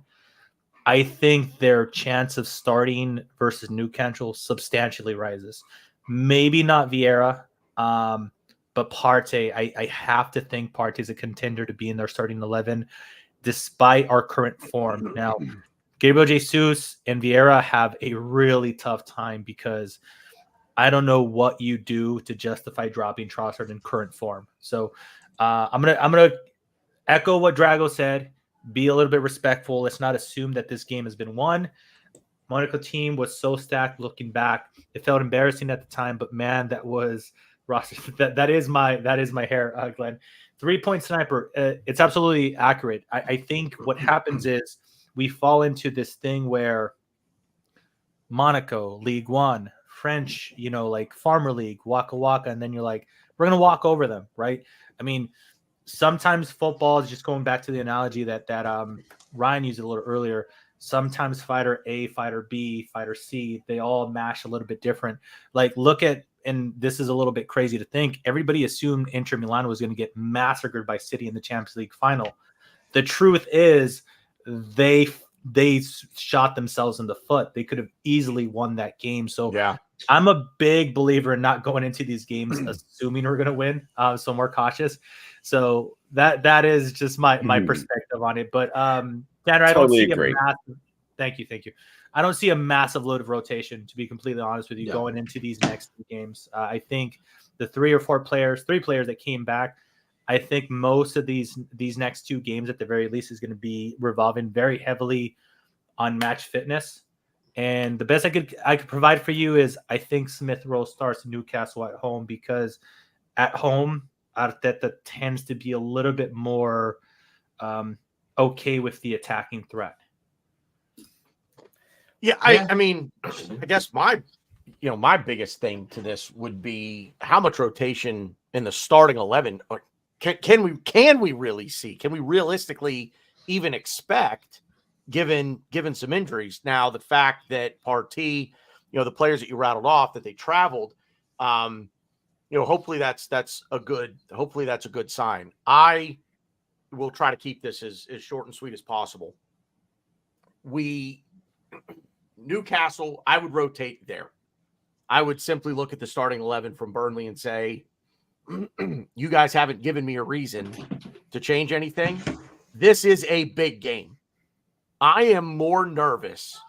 I think their chance of starting versus Newcastle substantially rises. Maybe not Vieira, but Partey. I have to think Partey is a contender to be in their starting 11, despite our current form. Now, Gabriel Jesus and Vieira have a really tough time because I don't know what you do to justify dropping Trossard in current form. So I'm gonna echo what Drago said. Be a little bit respectful. Let's not assume that this game has been won. Monaco team was so stacked looking back. It felt embarrassing at the time, but man, that was that is my hair, Glenn. 3-point sniper. It's absolutely accurate. I think what happens is we fall into this thing where Monaco, League One, French, like Farmer League, Waka Waka, and then you're like, we're gonna walk over them, right? I mean, sometimes football is just going back to the analogy that Ryan used a little earlier. Sometimes fighter A, fighter B, fighter C, they all mash a little bit different. Like look at, and this is a little bit crazy to think, everybody assumed Inter Milan was going to get massacred by City in the Champions League final. The truth is they shot themselves in the foot. They could have easily won that game. So Yeah. I'm a big believer in not going into these games assuming we're going to win. So I'm more cautious. So that is just my perspective on it. But Tanner, I Totally don't see agree. a massive. Thank you. I don't see a massive load of rotation, to be completely honest with you, going into these next two games. I think the three players that came back, I think most of these next two games at the very least is going to be revolving very heavily on match fitness. And the best I could provide for you is I think Smith Rowe starts Newcastle at home because at home Arteta tends to be a little bit more okay with the attacking threat. Yeah, I mean, I guess my biggest thing to this would be how much rotation in the starting 11 can we really see? Can we realistically even expect given some injuries? Now, the fact that Partey, the players that you rattled off that they traveled, hopefully that's a good sign. I will try to keep this as short and sweet as possible. Newcastle, I would rotate there. I would simply look at the starting 11 from Burnley and say, you guys haven't given me a reason to change anything. This is a big game. I am more nervous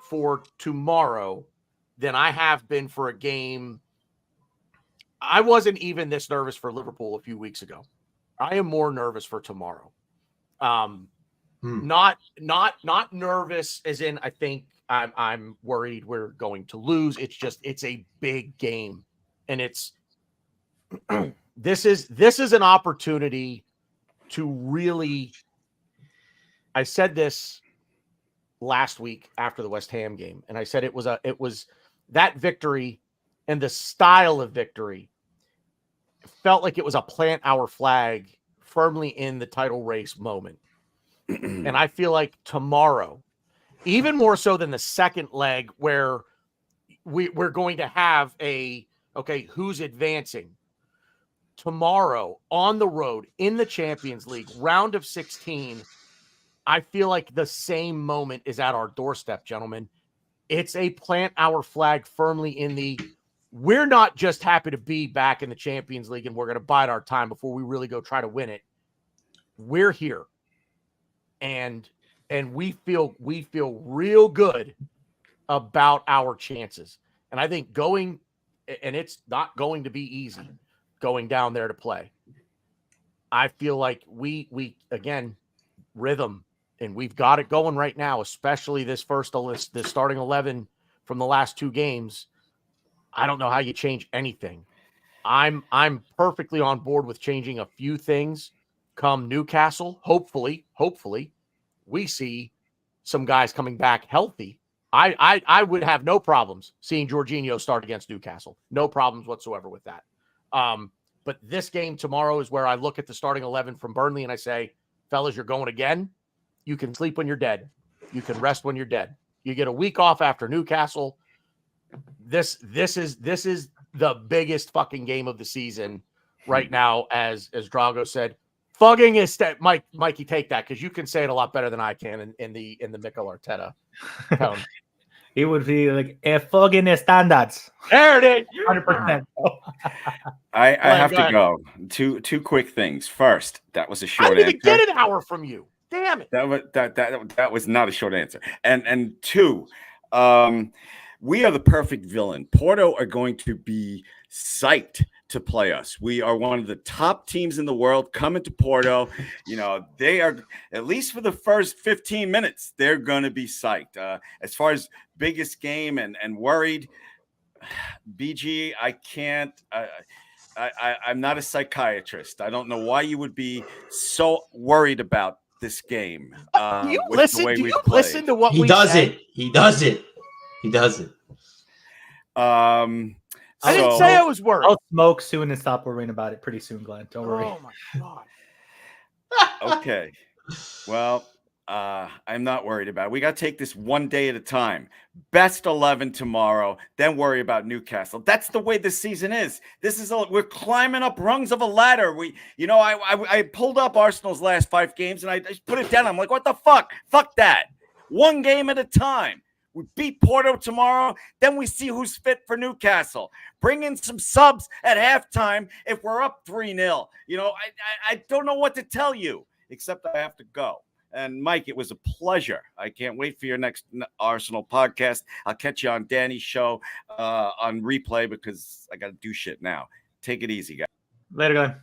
for tomorrow than I have been for a game. I wasn't even this nervous for Liverpool a few weeks ago. I am more nervous for tomorrow. Not nervous as in I think I'm worried we're going to lose. It's just it's a big game, and it's this is an opportunity to really. I said this last week after the West Ham game, and I said it was that victory and the style of victory felt like it was a plant our flag firmly in the title race moment. And I feel like tomorrow, even more so than the second leg where we're going to have who's advancing tomorrow on the road in the Champions League round of 16. I feel like the same moment is at our doorstep, gentlemen. It's a plant our flag firmly in the, we're not just happy to be back in the Champions League and we're going to bide our time before we really go try to win it. We're here. And we feel real good about our chances. And I think it's not going to be easy going down there to play. I feel like we again, rhythm, and we've got it going right now, especially this starting 11 from the last two games. I don't know how you change anything. I'm perfectly on board with changing a few things come Newcastle. Hopefully we see some guys coming back healthy. I would have no problems seeing Jorginho start against Newcastle. No problems whatsoever with that. But this game tomorrow is where I look at the starting 11 from Burnley and I say, fellas, you're going again. You can sleep when you're dead. You can rest when you're dead. You get a week off after Newcastle. This is the biggest fucking game of the season right now, as Drago said. Fugging is Mikey, take that because you can say it a lot better than I can in the Mikel Arteta tone. It would be like a fugging standards. There it is. 100%. I have to go. Two quick things. First, that was a short answer. I didn't even get an hour from you. Damn it. That was not a short answer. And two, we are the perfect villain. Porto are going to be psyched to play us. We are one of the top teams in the world coming to Porto. You know, they are, at least for the first 15 minutes, they're going to be psyched. As far as biggest game and worried, BG, I can't. I'm not a psychiatrist. I don't know why you would be so worried about this game. Do you listen to what he we does say? it? He does it. He does it. I didn't say I was worried. I'll smoke soon and stop worrying about it pretty soon, Glenn. Don't worry. Oh my god. Okay. Well, I'm not worried about it. We got to take this one day at a time. Best 11 tomorrow, then worry about Newcastle. That's the way this season is. We're climbing up rungs of a ladder. I pulled up Arsenal's last 5 games and I just put it down. I'm like, what the fuck? Fuck that. One game at a time. We beat Porto tomorrow. Then we see who's fit for Newcastle. Bring in some subs at halftime if we're up 3-0. I don't know what to tell you, except I have to go. And Mike, it was a pleasure. I can't wait for your next Arsenal podcast. I'll catch you on Danny's show on replay because I got to do shit now. Take it easy, guys. Later, Glenn.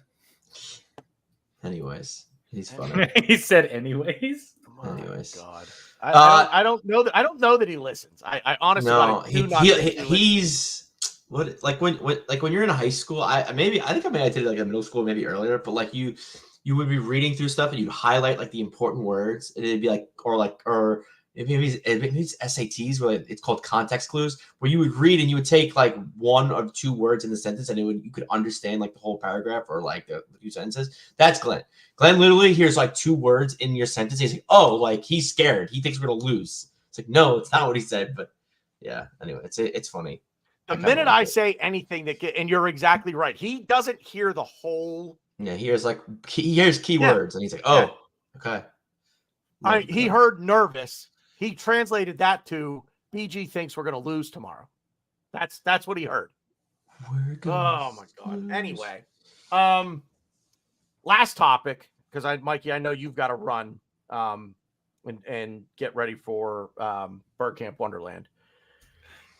Anyways, he's funny. He said anyways. Anyways. God. I don't know that. I don't know that he listens. I honestly he's what like when you're in high school. I think I did it like in middle school, maybe earlier. But like you would be reading through stuff and you'd highlight like the important words, and it'd be like or maybe it's SATs where it's called context clues, where you would read and you would take like 1 or 2 words in the sentence and you could understand like the whole paragraph or like the few sentences. That's Glenn. Glenn literally hears like 2 words in your sentence. He's like, oh, like he's scared. He thinks we're gonna lose. It's like, no, it's not what he said. But yeah, anyway, it's funny. The minute I say anything and you're exactly right. He doesn't hear the whole. Yeah, he hears keywords and he's like, oh, okay. He heard nervous. He translated that to BG thinks we're going to lose tomorrow. That's what he heard. Oh my God. Lose. Anyway, Last topic, because Mikey, I know you've got to run and get ready for Bergkamp Wonderland.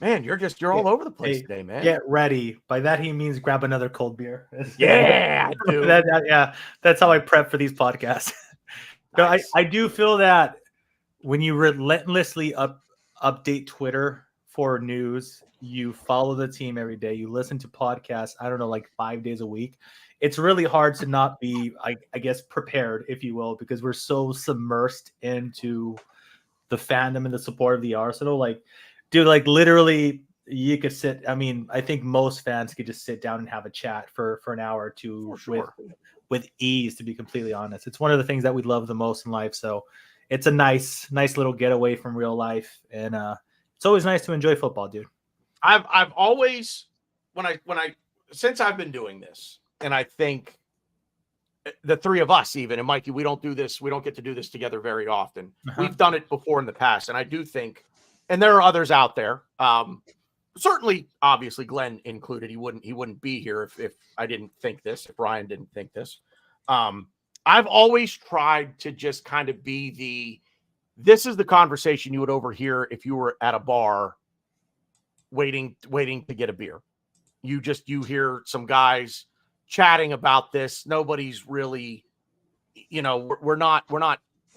Man, you're all over the place today, man. Get ready. By that he means grab another cold beer. Yeah, dude. That's how I prep for these podcasts. Nice. I do feel that when you relentlessly update Twitter for news, you follow the team every day, you listen to podcasts, I don't know, like 5 days a week. It's really hard to not be, I guess, prepared, if you will, because we're so submersed into the fandom and the support of the Arsenal. Like, dude, like literally you could sit. I mean, I think most fans could just sit down and have a chat for an hour or two with ease, to be completely honest. It's one of the things that we love the most in life. So it's a nice little getaway from real life. And it's always nice to enjoy football, dude. I've always, since I've been doing this, and I think the three of us, even, and Mikey, we don't get to do this together very often. We've done it before in the past. And I do think, and there are others out there, certainly, obviously, Glenn included. He wouldn't be here if I didn't think this, if Ryan didn't think this. I've always tried to just kind of be this is the conversation you would overhear if you were at a bar waiting to get a beer. You hear some guys chatting about this. Nobody's really, we're not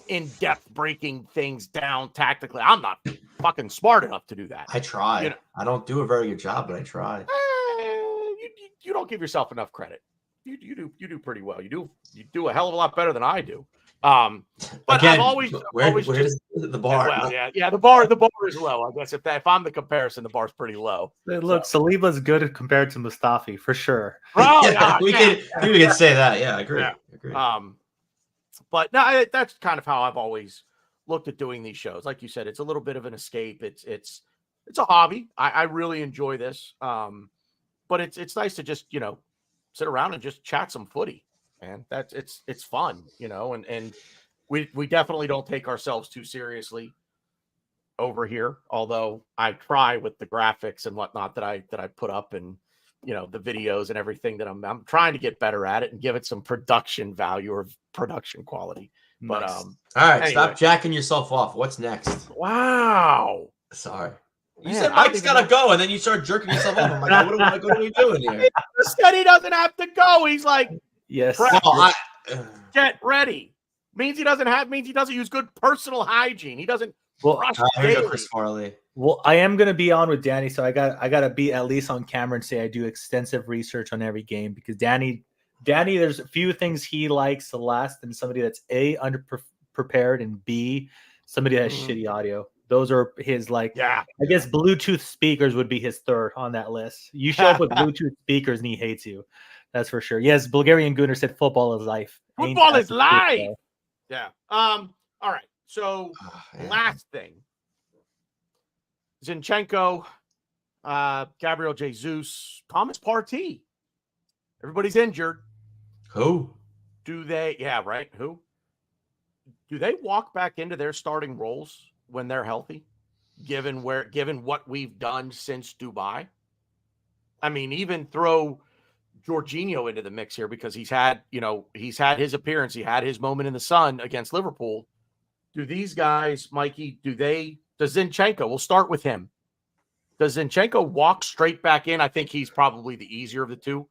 in depth breaking things down tactically. I'm not fucking smart enough to do that. I try. I don't do a very good job, but I try. You don't give yourself enough credit. You do pretty well. You do a hell of a lot better than I do. But again, I've always where's the bar? Well, yeah. The bar is low. I guess if I'm the comparison, the bar's pretty low. Look, Saliba's good compared to Mustafi for sure. Oh, we can say that. Yeah, I agree. Yeah. I agree. But no, that's kind of how I've always looked at doing these shows. Like you said, it's a little bit of an escape. It's a hobby. I really enjoy this. But it's nice to just sit around and just chat some footy. Man, it's fun, and we definitely don't take ourselves too seriously over here. Although I try with the graphics and whatnot that I put up, and the videos and everything, that I'm trying to get better at it and give it some production value or production quality. But Nice. All right, anyway. Stop jacking yourself off. What's next? Wow. Sorry. You Man, said Mike's gotta go, and then you start jerking yourself off. I'm like, what are we doing here? He said he doesn't have to go. He's like, Yes. Well, get ready. Means he doesn't use good personal hygiene. He doesn't brush here you go, daily. Chris Farley. Well, I am gonna be on with Danny, so I gotta be at least on camera and say I do extensive research on every game, because Danny, there's a few things he likes less than somebody that's A, underprepared, and B, somebody that has shitty audio. Those are his, I guess Bluetooth speakers would be his third on that list. You show up with Bluetooth speakers and he hates you. That's for sure. Yes, Bulgarian Gunner said football is life. Football is life. Yeah. All right. So last thing. Zinchenko, Gabriel Jesus, Thomas Partey. Everybody's injured. Who? Do they? Yeah, right. Who? Do they walk back into their starting roles when they're healthy, given what we've done since Dubai? I mean, even throw Jorginho into the mix here, because he's had his appearance. He had his moment in the sun against Liverpool. Do these guys, Mikey, does Zinchenko, we'll start with him. Does Zinchenko walk straight back in? I think he's probably the easier of the two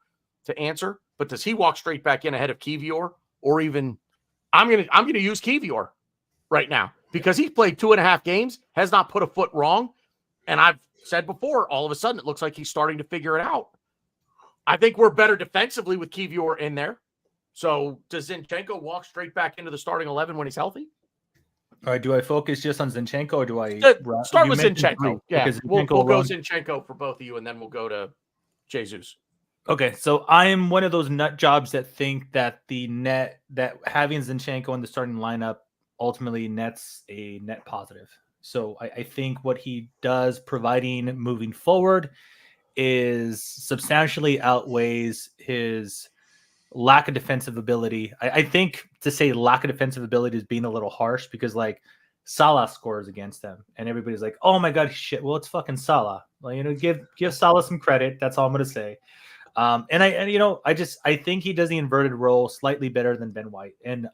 to answer, but does he walk straight back in ahead of Kivior? Or even, I'm going to use Kivior right now, because he's played 2.5 games, has not put a foot wrong. And I've said before, all of a sudden it looks like he's starting to figure it out. I think we're better defensively with Kivior in there. So does Zinchenko walk straight back into the starting 11 when he's healthy? All right, do I focus just on Zinchenko, or do I start with Zinchenko? Yeah, we'll go alone. Zinchenko for both of you, and then we'll go to Jesus. Okay, so I am one of those nut jobs that think that that having Zinchenko in the starting lineup ultimately nets a net positive. So I think what he does, providing moving forward, is substantially outweighs his lack of defensive ability. I think to say lack of defensive ability is being a little harsh, because Salah scores against them and everybody's like, oh my God, shit. Well, it's fucking Salah. Well, give Salah some credit. That's all I'm going to say. I think he does the inverted role slightly better than Ben White. And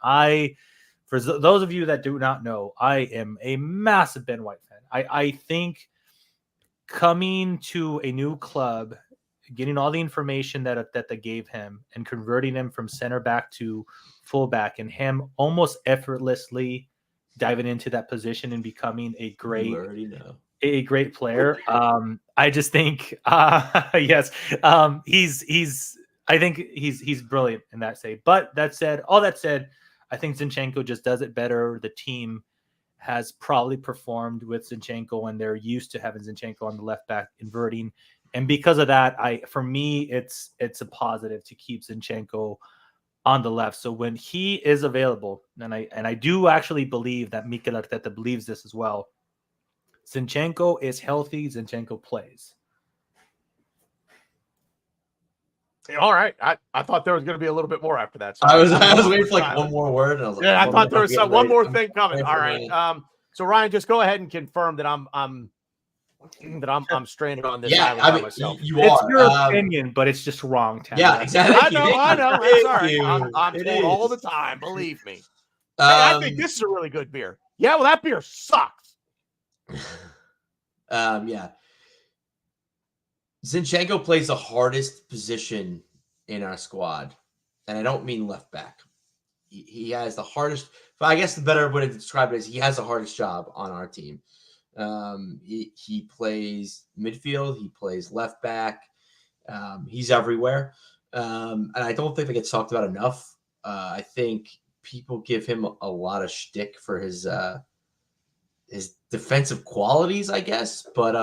for those of you that do not know, I am a massive Ben White fan. I think coming to a new club, getting all the information that they gave him and converting him from center back to fullback, and him almost effortlessly diving into that position and becoming a great player. I just think, yes, I think he's brilliant in that say. But all that said, I think Zinchenko just does it better. The team has probably performed with Zinchenko, and they're used to having Zinchenko on the left back inverting. And because of that, for me, it's a positive to keep Zinchenko on the left. So when he is available, and I do actually believe that Mikel Arteta believes this as well, Zinchenko is healthy, Zinchenko plays. All right. I thought there was going to be a little bit more after that. So I was waiting for like one more word. And I was like, I thought there was one more thing coming. ready All for right. mine. So Ryan, just go ahead and confirm that I'm stranded on this Yeah, island I by mean, myself. you It's are. your opinion, but it's just wrong, Tam. Yeah, exactly. I know. It's all right. I'm It told all is. the time. Believe me. Hey, I think this is a really good beer. Yeah, well, that beer sucks. Yeah. Zinchenko plays the hardest position in our squad, and I don't mean left back. He has the hardest. But I guess the better way to describe it is he has the hardest job on our team. He plays midfield. He plays left back. He's everywhere, and I don't think that gets talked about enough. I think people give him a lot of shtick for his defensive qualities, I guess, but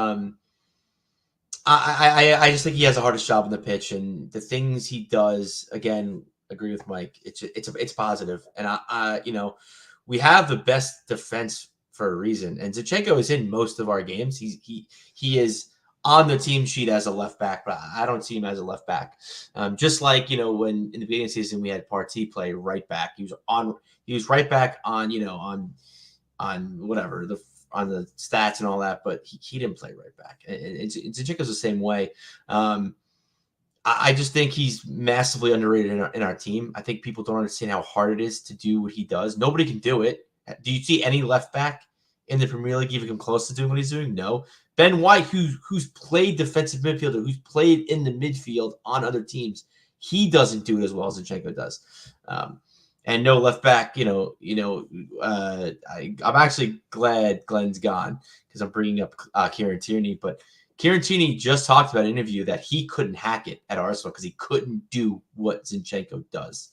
I just think he has the hardest job on the pitch, and the things he does. Again, agree with Mike. It's positive, and we have the best defense for a reason. And Zinchenko is in most of our games. He is on the team sheet as a left back, but I don't see him as a left back. Just like when in the beginning of the season we had Partey play right back. He was right back on whatever on the stats and all that, but he didn't play right back. And Zinchenko's the same way. I just think he's massively underrated in our team. I think people don't understand how hard it is to do what he does. Nobody can do it. Do you see any left back in the Premier League even come close to doing what he's doing? No. Ben White, who's played defensive midfielder, who's played in the midfield on other teams, he doesn't do it as well as Zinchenko does. And no left back, I'm actually glad Glenn's gone because I'm bringing up Kieran Tierney. But Kieran Tierney just talked about in an interview that he couldn't hack it at Arsenal because he couldn't do what Zinchenko does.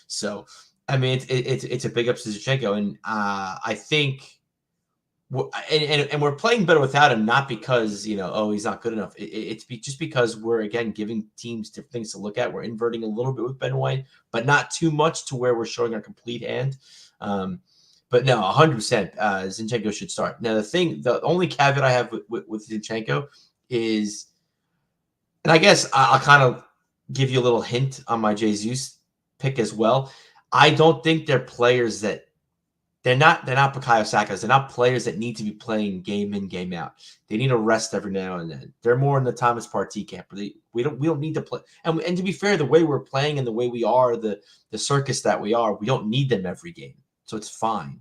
So, I mean, it's a big up to Zinchenko, and I think, and we're playing better without him, not because he's not good enough. It's just because we're again giving teams different things to look at. We're inverting a little bit with Ben White, but not too much to where we're showing our complete hand. But no, 100%, Zinchenko should start. Now the only caveat I have with Zinchenko is, and I guess I'll kind of give you a little hint on my Jesus pick as well. I don't think they're players that they're not Bukayo Sakas. They're not players that need to be playing game in, game out. They need a rest every now and then. They're more in the Thomas Partey camp. We don't need to play. And to be fair, the way we're playing and the way we are, the circus that we are, we don't need them every game. So it's fine.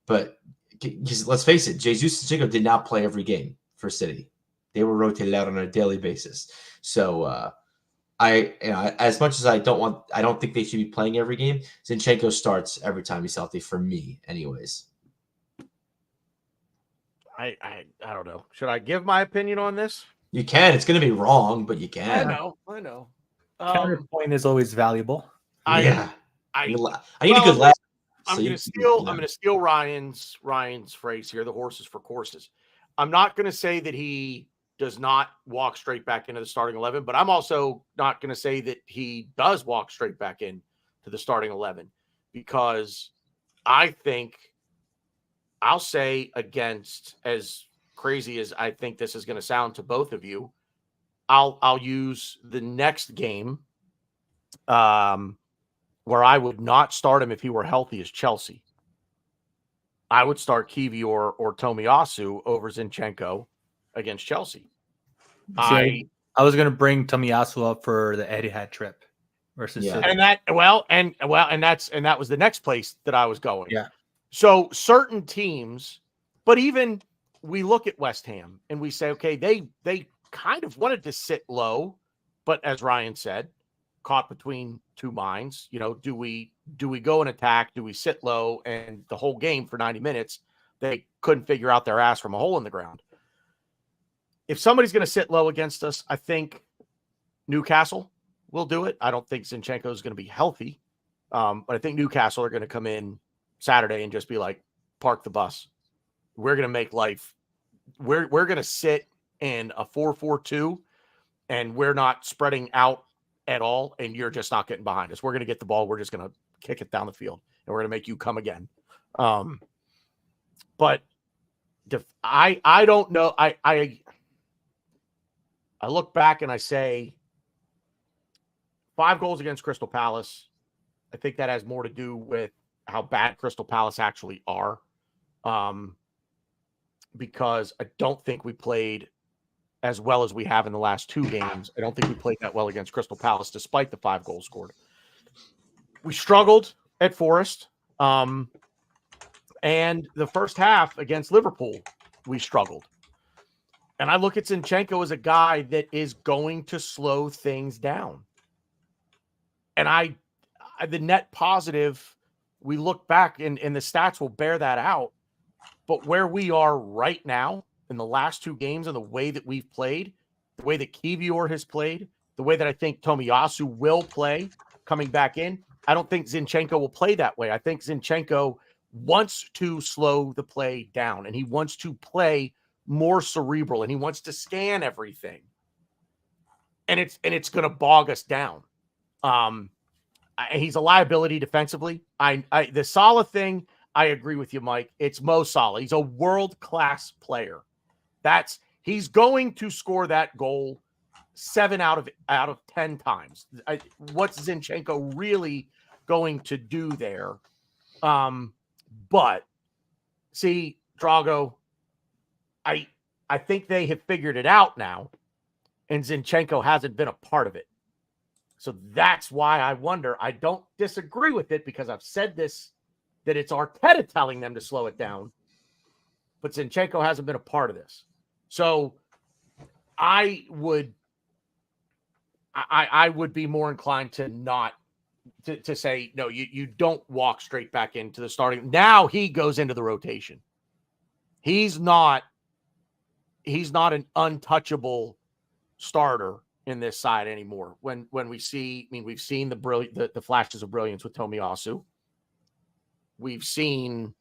But let's face it, Jesus and Zinchenko did not play every game for City. They were rotated out on a daily basis. So as much as I don't think they should be playing every game. Zinchenko starts every time he's healthy for me, anyways. I don't know. Should I give my opinion on this? You can. It's going to be wrong, but you can. I know. Counterpoint is always valuable. I need a good laugh. I'm going to steal Ryan's phrase here. The horses for courses. I'm not going to say that he does not walk straight back into the starting 11, but I'm also not going to say that he does walk straight back into the starting 11, because I think I'll say, against, as crazy as I think this is going to sound to both of you, I'll use the next game where I would not start him if he were healthy as Chelsea. I would start Kiwi or Tomiyasu over Zinchenko against Chelsea. I I was gonna bring Tomiyasu up for the Etihad trip versus Yeah. City. And that that was the next place that I was going. Yeah. So certain teams, but even we look at West Ham and we say, okay, they kind of wanted to sit low, but as Ryan said, caught between two minds. You know, do we go and attack? Do we sit low? And the whole game for 90 minutes, they couldn't figure out their ass from a hole in the ground. If somebody's going to sit low against us, I think Newcastle will do it. I don't think Zinchenko is going to be healthy, but I think Newcastle are going to come in Saturday and just be like, park the bus. We're going to make life. We're going to sit in a 4-4-2, and we're not spreading out at all, and you're just not getting behind us. We're going to get the ball. We're just going to kick it down the field, and we're going to make you come again. But I don't know. I look back and I say 5 goals against Crystal Palace. I think that has more to do with how bad Crystal Palace actually are. Because I don't think we played as well as we have in the last 2 games. I don't think we played that well against Crystal Palace, despite the 5 goals scored. We struggled at Forest. And the first half against Liverpool, we struggled. And I look at Zinchenko as a guy that is going to slow things down. And the net positive, we look back and the stats will bear that out. But where we are right now in the last 2 games and the way that we've played, the way that Kivior has played, the way that I think Tomiyasu will play coming back in, I don't think Zinchenko will play that way. I think Zinchenko wants to slow the play down, and he wants to play more cerebral, and he wants to scan everything. And it's going to bog us down. He's a liability defensively. The Salah thing, I agree with you, Mike. It's Mo Salah. He's a world-class player. He's going to score that goal 7 out of 10 times. What's Zinchenko really going to do there? But see, Drago, I think they have figured it out now, and Zinchenko hasn't been a part of it. So that's why I wonder. I don't disagree with it because I've said this, that it's Arteta telling them to slow it down, but Zinchenko hasn't been a part of this. So I would be more inclined to not to say, no, you don't walk straight back into the starting. Now he goes into the rotation. He's not an untouchable starter in this side anymore. When we see, we've seen the flashes of brilliance with Tomiyasu. We've seen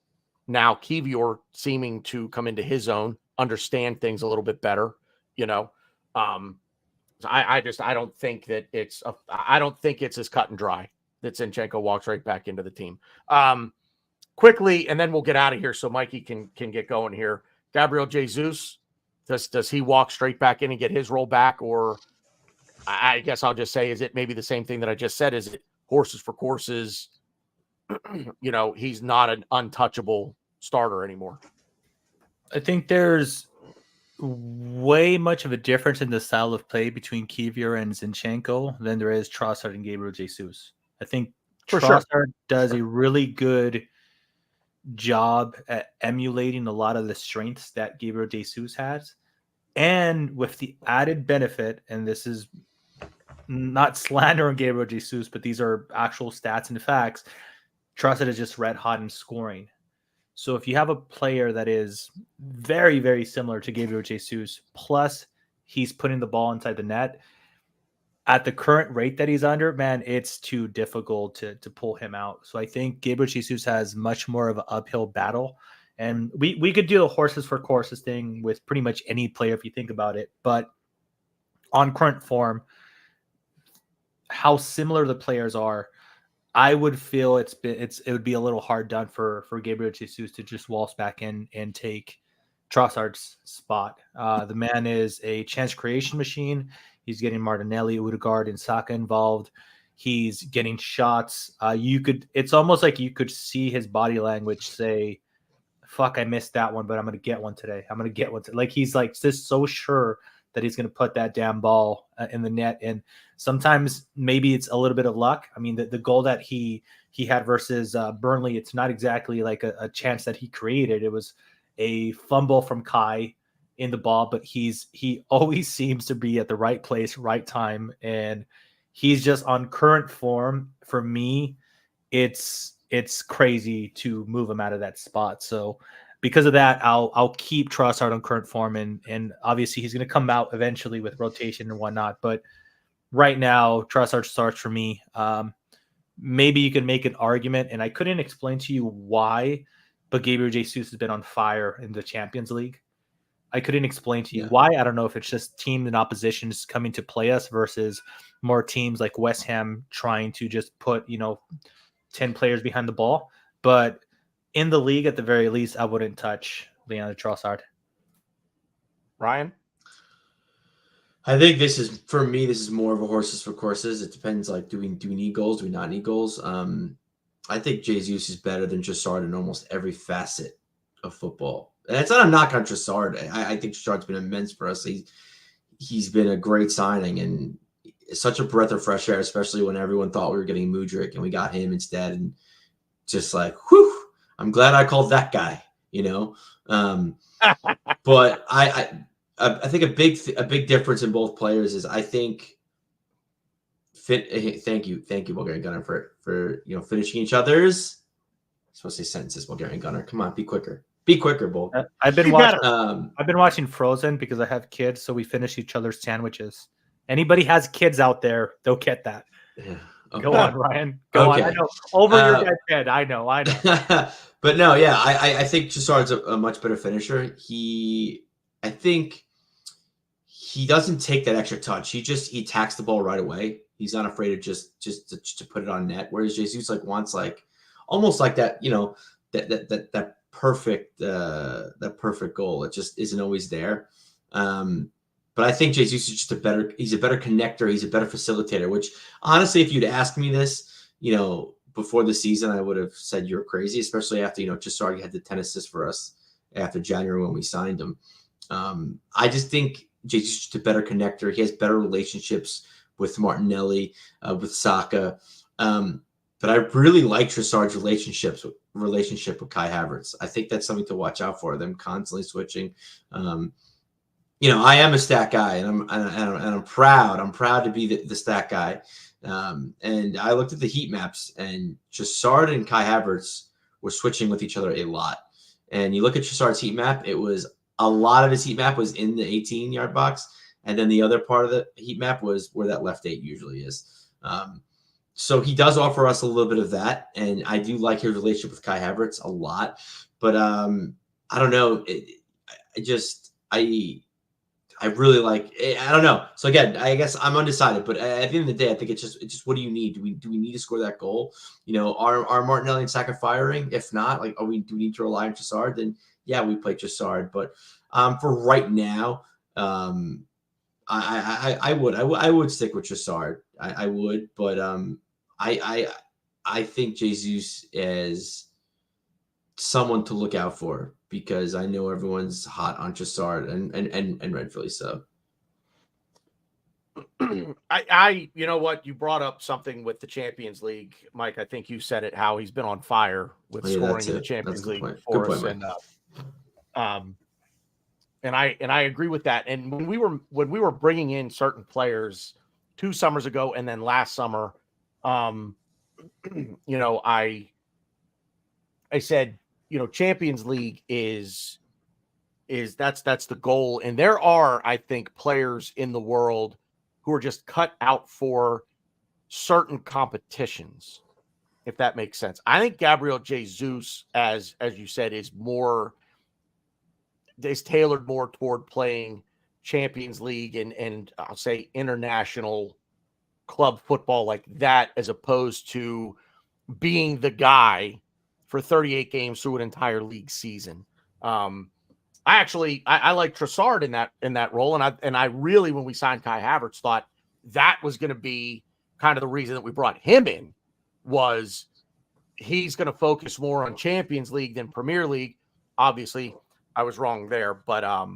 now Kivior seeming to come into his own, understand things a little bit better, I don't think that I don't think it's as cut and dry that Zinchenko walks right back into the team. Quickly, and then we'll get out of here so Mikey can get going here. Gabriel Jesus, does he walk straight back in and get his role back? Or I guess I'll just say, is it maybe the same thing that I just said? Is it horses for courses? He's not an untouchable starter anymore. I think there's way much of a difference in the style of play between Kivior and Zinchenko than there is Trossard and Gabriel Jesus. I think Trossard does a really good job at emulating a lot of the strengths that Gabriel Jesus has. And with the added benefit, and this is not slander on Gabriel Jesus, but these are actual stats and facts, Trossard is just red hot in scoring. So if you have a player that is very, very similar to Gabriel Jesus, plus he's putting the ball inside the net, at the current rate that he's under, man, it's too difficult to pull him out. So I think Gabriel Jesus has much more of an uphill battle. And we could do the horses for courses thing with pretty much any player if you think about it. But on current form, how similar the players are, I would feel it would be a little hard done for Gabriel Jesus to just waltz back in and take Trossard's spot. The man is a chance creation machine. He's getting Martinelli, Odegaard, and Saka involved. He's getting shots. It's almost like you could see his body language say, "Fuck, I missed that one, but I'm gonna get one today. I'm gonna get one." Like he's like just so sure that he's going to put that damn ball in the net. And sometimes maybe it's a little bit of luck. I mean, the goal that he had versus Burnley, it's not exactly like a chance that he created. It was a fumble from Kai in the ball, but he always seems to be at the right place, right time. And he's just on current form. For me, it's crazy to move him out of that spot. So because of that, I'll keep Trossard on current form, and obviously he's going to come out eventually with rotation and whatnot. But right now, Trossard starts for me. Maybe you can make an argument, and I couldn't explain to you why, but Gabriel Jesus has been on fire in the Champions League. I couldn't explain to you why. I don't know if it's just team and oppositions coming to play us versus more teams like West Ham trying to just put 10 players behind the ball. But in the league, at the very least, I wouldn't touch Leandro Trossard. Ryan? I think this is more of a horses for courses. It depends. Like, do we need goals? Do we not need goals? I think Jesus is better than Trossard in almost every facet of football. And it's not a knock on Trossard. I think Trossard's been immense for us. He's been a great signing and such a breath of fresh air, especially when everyone thought we were getting Mudryk and we got him instead. And just like, whew, I'm glad I called that guy, But I think a big difference in both players is I think thank you, Bulgarian Gunner, for finishing each other's. I'm supposed to say sentences, Bulgarian Gunner. Come on, be quicker, Bull. I've been watching Frozen because I have kids, so we finish each other's sandwiches. Anybody has kids out there, they'll get that. Yeah. Okay. Go on, Ryan. Go on. I know over your dad's head. I know. But no, yeah, I think Trossard's a much better finisher. I think he doesn't take that extra touch. He attacks the ball right away. He's not afraid of just to put it on net. Whereas Jesus wants almost like that, that perfect goal. It just isn't always there. But I think Jesus is just he's a better connector. He's a better facilitator, which honestly, if you'd asked me this, before the season, I would have said you're crazy, especially after, Trossard had the 10 assists for us after January when we signed him. I just think Jesus is just a better connector. He has better relationships with Martinelli, with Saka. But I really like Trossard's relationship with Kai Havertz. I think that's something to watch out for. Them constantly switching. I am a stat guy, and I'm proud. I'm proud to be the stat guy. And I looked at the heat maps, and Trossard and Kai Havertz were switching with each other a lot. And you look at Trossard's heat map; a lot of his heat map was in the 18-yard box, and then the other part of the heat map was where that left 8 usually is. So he does offer us a little bit of that, and I do like his relationship with Kai Havertz a lot. But I don't know. I really like. I don't know. So again, I guess I'm undecided. But at the end of the day, I think it's just what do you need? Do we need to score that goal? Are Martinelli and Saka firing? If not, do we need to rely on Trossard? Then yeah, we play Trossard. But for right now, I would stick with Trossard. I would, but I think Jesus is someone to look out for, because I know everyone's hot on Trossard and rightfully so. You know what? You brought up something with the Champions League, Mike. I think you said it, how he's been on fire with scoring in the Champions League for us. And I agree with that. And when we were bringing in certain players 2 summers ago and then last summer, I said, Champions League is that's the goal. And there are, I think, players in the world who are just cut out for certain competitions, if that makes sense. I think Gabriel Jesus, as you said, is tailored more toward playing Champions League and I'll say international club football like that, as opposed to being the guy for 38 games through an entire league season. I like Trossard in that role, and I really, when we signed Kai Havertz, thought that was going to be kind of the reason that we brought him in, was he's going to focus more on Champions League than Premier League. Obviously, I was wrong there, but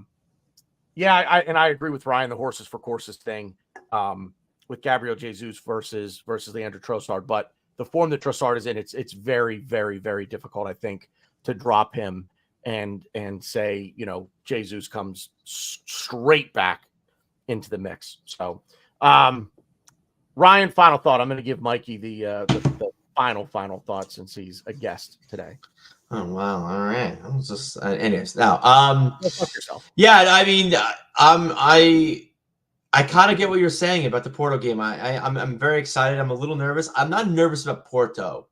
Yeah, I agree with Ryan, the horses for courses thing, with Gabriel Jesus versus Leandro Trossard. But the form that Trossard is in, it's very, very, very difficult, I think, to drop him and say, Jesus comes straight back into the mix. So, Ryan, final thought. I'm going to give Mikey the final thought since he's a guest today. Oh wow! All right. I was just, anyways. Now, Go fuck yourself. yeah. I mean, I kind of get what you're saying about the Porto game. I'm very excited. I'm a little nervous. I'm not nervous about Porto.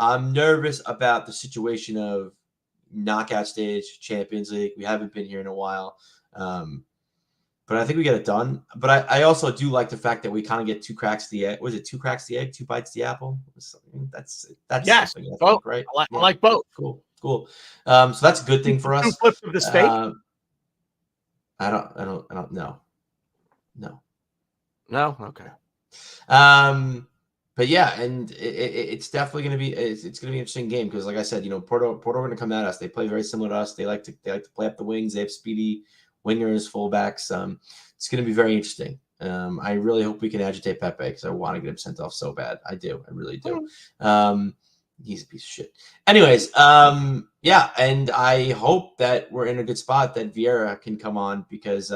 I'm nervous about the situation of knockout stage, Champions League. We haven't been here in a while. But I think we get it done. But I also do like the fact that we kind of get two cracks the egg. Was it two cracks the egg, two bites the apple? That's yes. something, I think, right? I like both. Cool. So that's a good thing for us. Two flips of the steak. I don't know. No. Okay. But yeah, and it's definitely going to be it's going to be an interesting game because, like I said, Porto are going to come at us. They play very similar to us. They like to play up the wings. They have speedy wingers, fullbacks. It's going to be very interesting. I really hope we can agitate Pepe because I want to get him sent off so bad. I do. I really do. He's a piece of shit. Anyways, yeah, and I hope that we're in a good spot that Vieira can come on because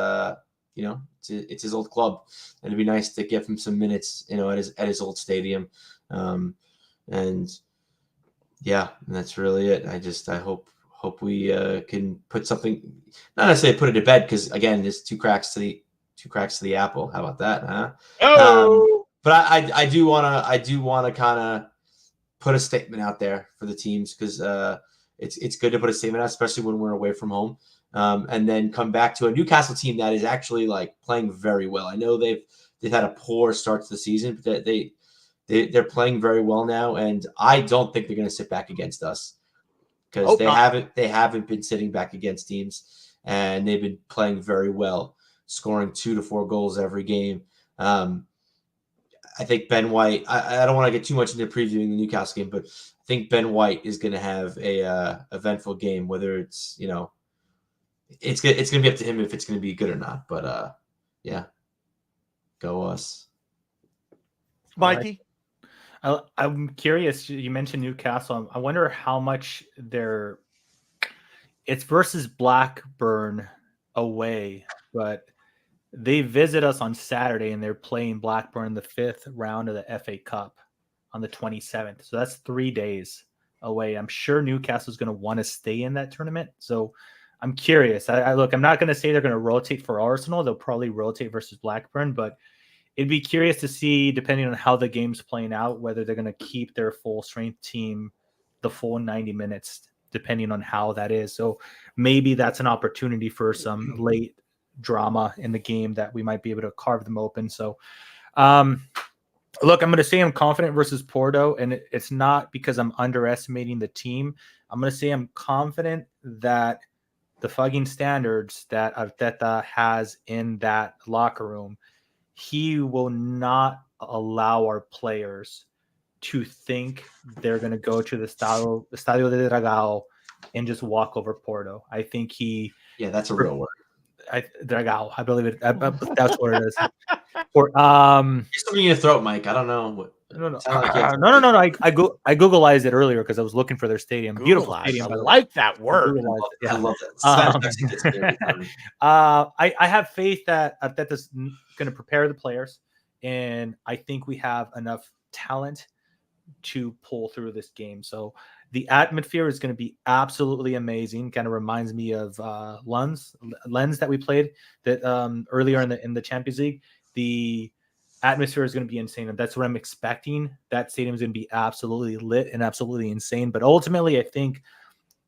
it's his old club, and it'd be nice to give him some minutes, at his old stadium. And yeah, and that's really it. I hope we can put something, not necessarily put it to bed, because again, there's two cracks to the apple. How about that, huh? Oh, but I do want to kind of put a statement out there for the teams because it's good to put a statement out, especially when we're away from home. And then come back to a Newcastle team that is actually like playing very well. I know they've had a poor start to the season, but they're playing very well now, and I don't think they're going to sit back against us because they haven't been sitting back against teams, and they've been playing very well, scoring 2 to 4 goals every game. I think Ben White. I don't want to get too much into previewing the Newcastle game, but I think Ben White is going to have a eventful game. Whether it's it's going to be up to him if it's going to be good or not. But yeah, go us, Mikey. I'm curious. You mentioned Newcastle. I wonder how much it's versus Blackburn away, but they visit us on Saturday and they're playing Blackburn in the 5th round of the FA Cup on the 27th. So that's 3 days away. I'm sure Newcastle's going to want to stay in that tournament. So I'm curious. I'm not going to say they're going to rotate for Arsenal. They'll probably rotate versus Blackburn, but it'd be curious to see, depending on how the game's playing out, whether they're going to keep their full strength team the full 90 minutes, depending on how that is. So maybe that's an opportunity for some late drama in the game that we might be able to carve them open. So, look, I'm going to say I'm confident versus Porto, and it's not because I'm underestimating the team. I'm going to say I'm confident that the fucking standards that Arteta has in that locker room, he will not allow our players to think they're going to go to the Estadio de Dragao and just walk over Porto. I think that's a real word. Dragao, I believe it. That's what it is. It's something in your throat, Mike. I don't know. No. I Googleized it earlier because I was looking for their stadium. Beautiful stadium. I like that word. I love that. I have faith that Arteta's going to prepare the players, and I think we have enough talent to pull through this game. So the atmosphere is going to be absolutely amazing. Kind of reminds me of Lens that we played that earlier in the Champions League. The atmosphere is going to be insane, and that's what I'm expecting. That stadium is going to be absolutely lit and absolutely insane. But ultimately, I think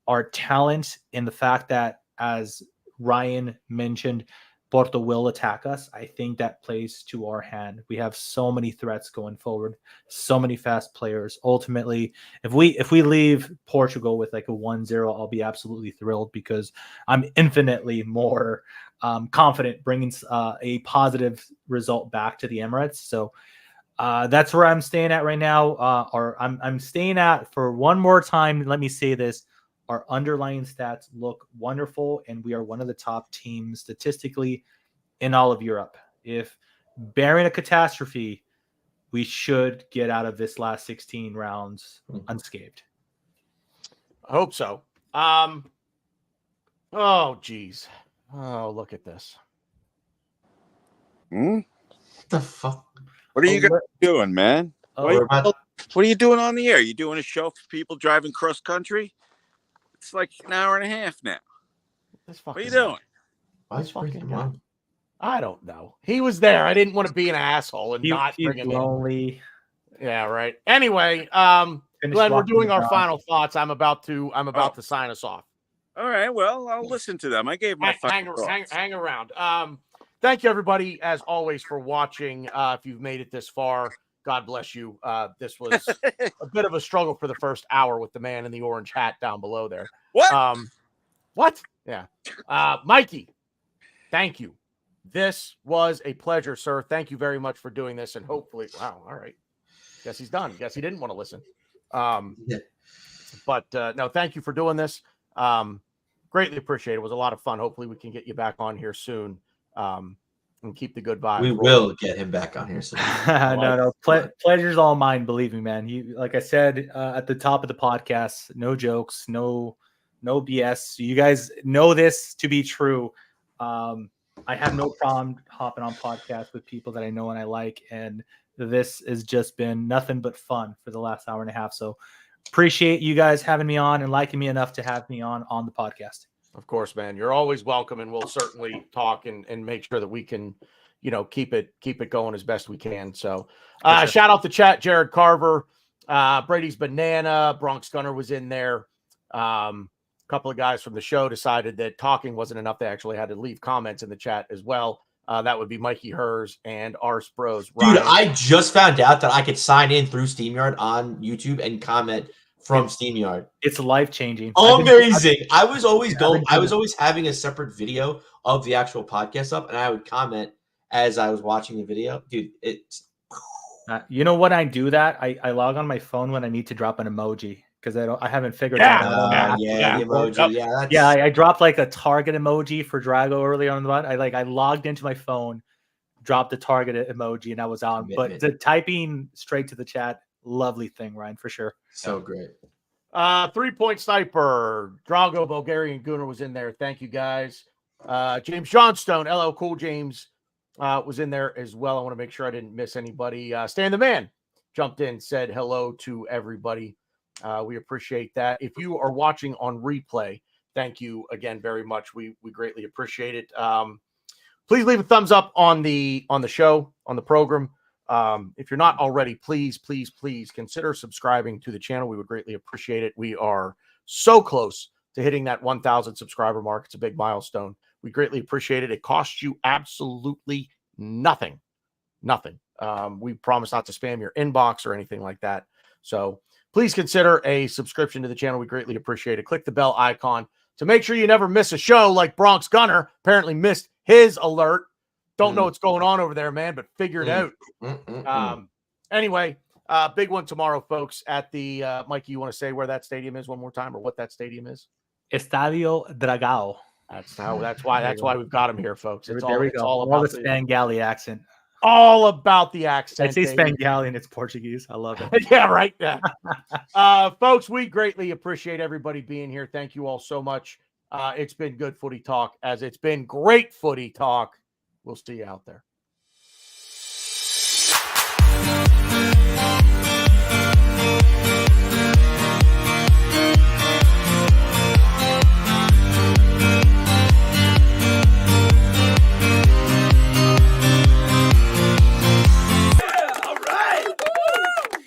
our talent and the fact that, as Ryan mentioned, Porto will attack us, I think that plays to our hand. We have so many threats going forward, so many fast players. Ultimately, if we leave Portugal with like a 1-0, I'll be absolutely thrilled because I'm infinitely more confident bringing a positive result back to the Emirates. So that's where I'm staying at right now. Or I'm staying at, for one more time, let me say this, Our underlying stats look wonderful, and we are one of the top teams statistically in all of Europe. If barring a catastrophe, we should get out of this last 16 rounds unscathed. I hope so. Oh, geez. Oh, look at this. Hmm? What the fuck? What are you guys doing, man? We're about- What are you doing on the air? You doing a show for people driving cross country? It's like an hour and a half now. What are you doing? Why is he bringing him on? I don't know. He was there. I didn't want to be an asshole and not He's bring him in. lonely. Yeah, right. Anyway, Glenn, we're doing our down. final thoughts. I'm about to sign us off. All right. Well, I'll listen to them. I gave my hang around. Thank you, everybody, as always, for watching. If you've made it this far, God bless you. This was a bit of a struggle for the first hour with the man in the orange hat down below there. What? What? Yeah. Mikey, thank you. This was a pleasure, sir. Thank you very much for doing this. And hopefully, wow. All right. Guess he's done. Guess he didn't want to listen. But no, thank you for doing this. Greatly appreciate it. It was a lot of fun. Hopefully we can get you back on here soon. And keep the good vibes. We will get him back on here soon. No. Pleasure's all mine. Believe me, man. You, like I said at the top of the podcast, no jokes, no BS. You guys know this to be true. I have no problem hopping on podcasts with people that I know and I like, and this has just been nothing but fun for the last hour and a half. So appreciate you guys having me on and liking me enough to have me on the podcast. Of course, man. You're always welcome, and we'll certainly talk and make sure that we can, keep it going as best we can. So Sure. Shout out to chat, Jared Carver, Brady's Banana, Bronx Gunner was in there. A couple of guys from the show decided that talking wasn't enough. They actually had to leave comments in the chat as well. That would be Mikey Hers and Ars Bros. Dude, I just found out that I could sign in through SteamYard on YouTube and comment from SteamYard. It's life-changing. Amazing. I was always doing having a separate video of the actual podcast up, and I would comment as I was watching the video. Dude, it's you know what I do that? I log on my phone when I need to drop an emoji because I haven't figured Yeah. out. the emoji. Yeah, that's, Yeah, I dropped like a target emoji for Drago earlier on the button. I logged into my phone, dropped the target emoji, and I was on. But the typing straight to the chat, lovely thing, Ryan, for sure. so great. 3-point sniper, Drago, Bulgarian Gooner was in there. Thank you, guys. James Johnstone, LL Cool James was in there as well. I want to make sure I didn't miss anybody. Stan the Man jumped in, said hello to everybody. We appreciate that. If you are watching on replay, thank you again very much. We greatly appreciate it. Please leave a thumbs up on the show, on the program. If you're not already, please consider subscribing to the channel. We would greatly appreciate it. We are so close to hitting that 1,000 subscriber mark. It's a big milestone. We greatly appreciate it. It costs you absolutely nothing. We promise not to spam your inbox or anything like that. So please consider a subscription to the channel. We greatly appreciate it. Click the bell icon to make sure you never miss a show like Bronx Gunner apparently missed his alert. Don't know what's going on over there, man, but figure it out. Anyway, big one tomorrow, folks, at the Mikey, you want to say where that stadium is one more time or what that stadium is? Estadio Dragao. That's why we've got him here, folks. It's there we go. all All about the Spangali accent. all about the accent. I say baby. Spangali and it's Portuguese. I love it. Yeah, right. Yeah. Folks, we greatly appreciate everybody being here. Thank you all so much. It's been good footy talk, as it's been great footy talk. We'll see you out there.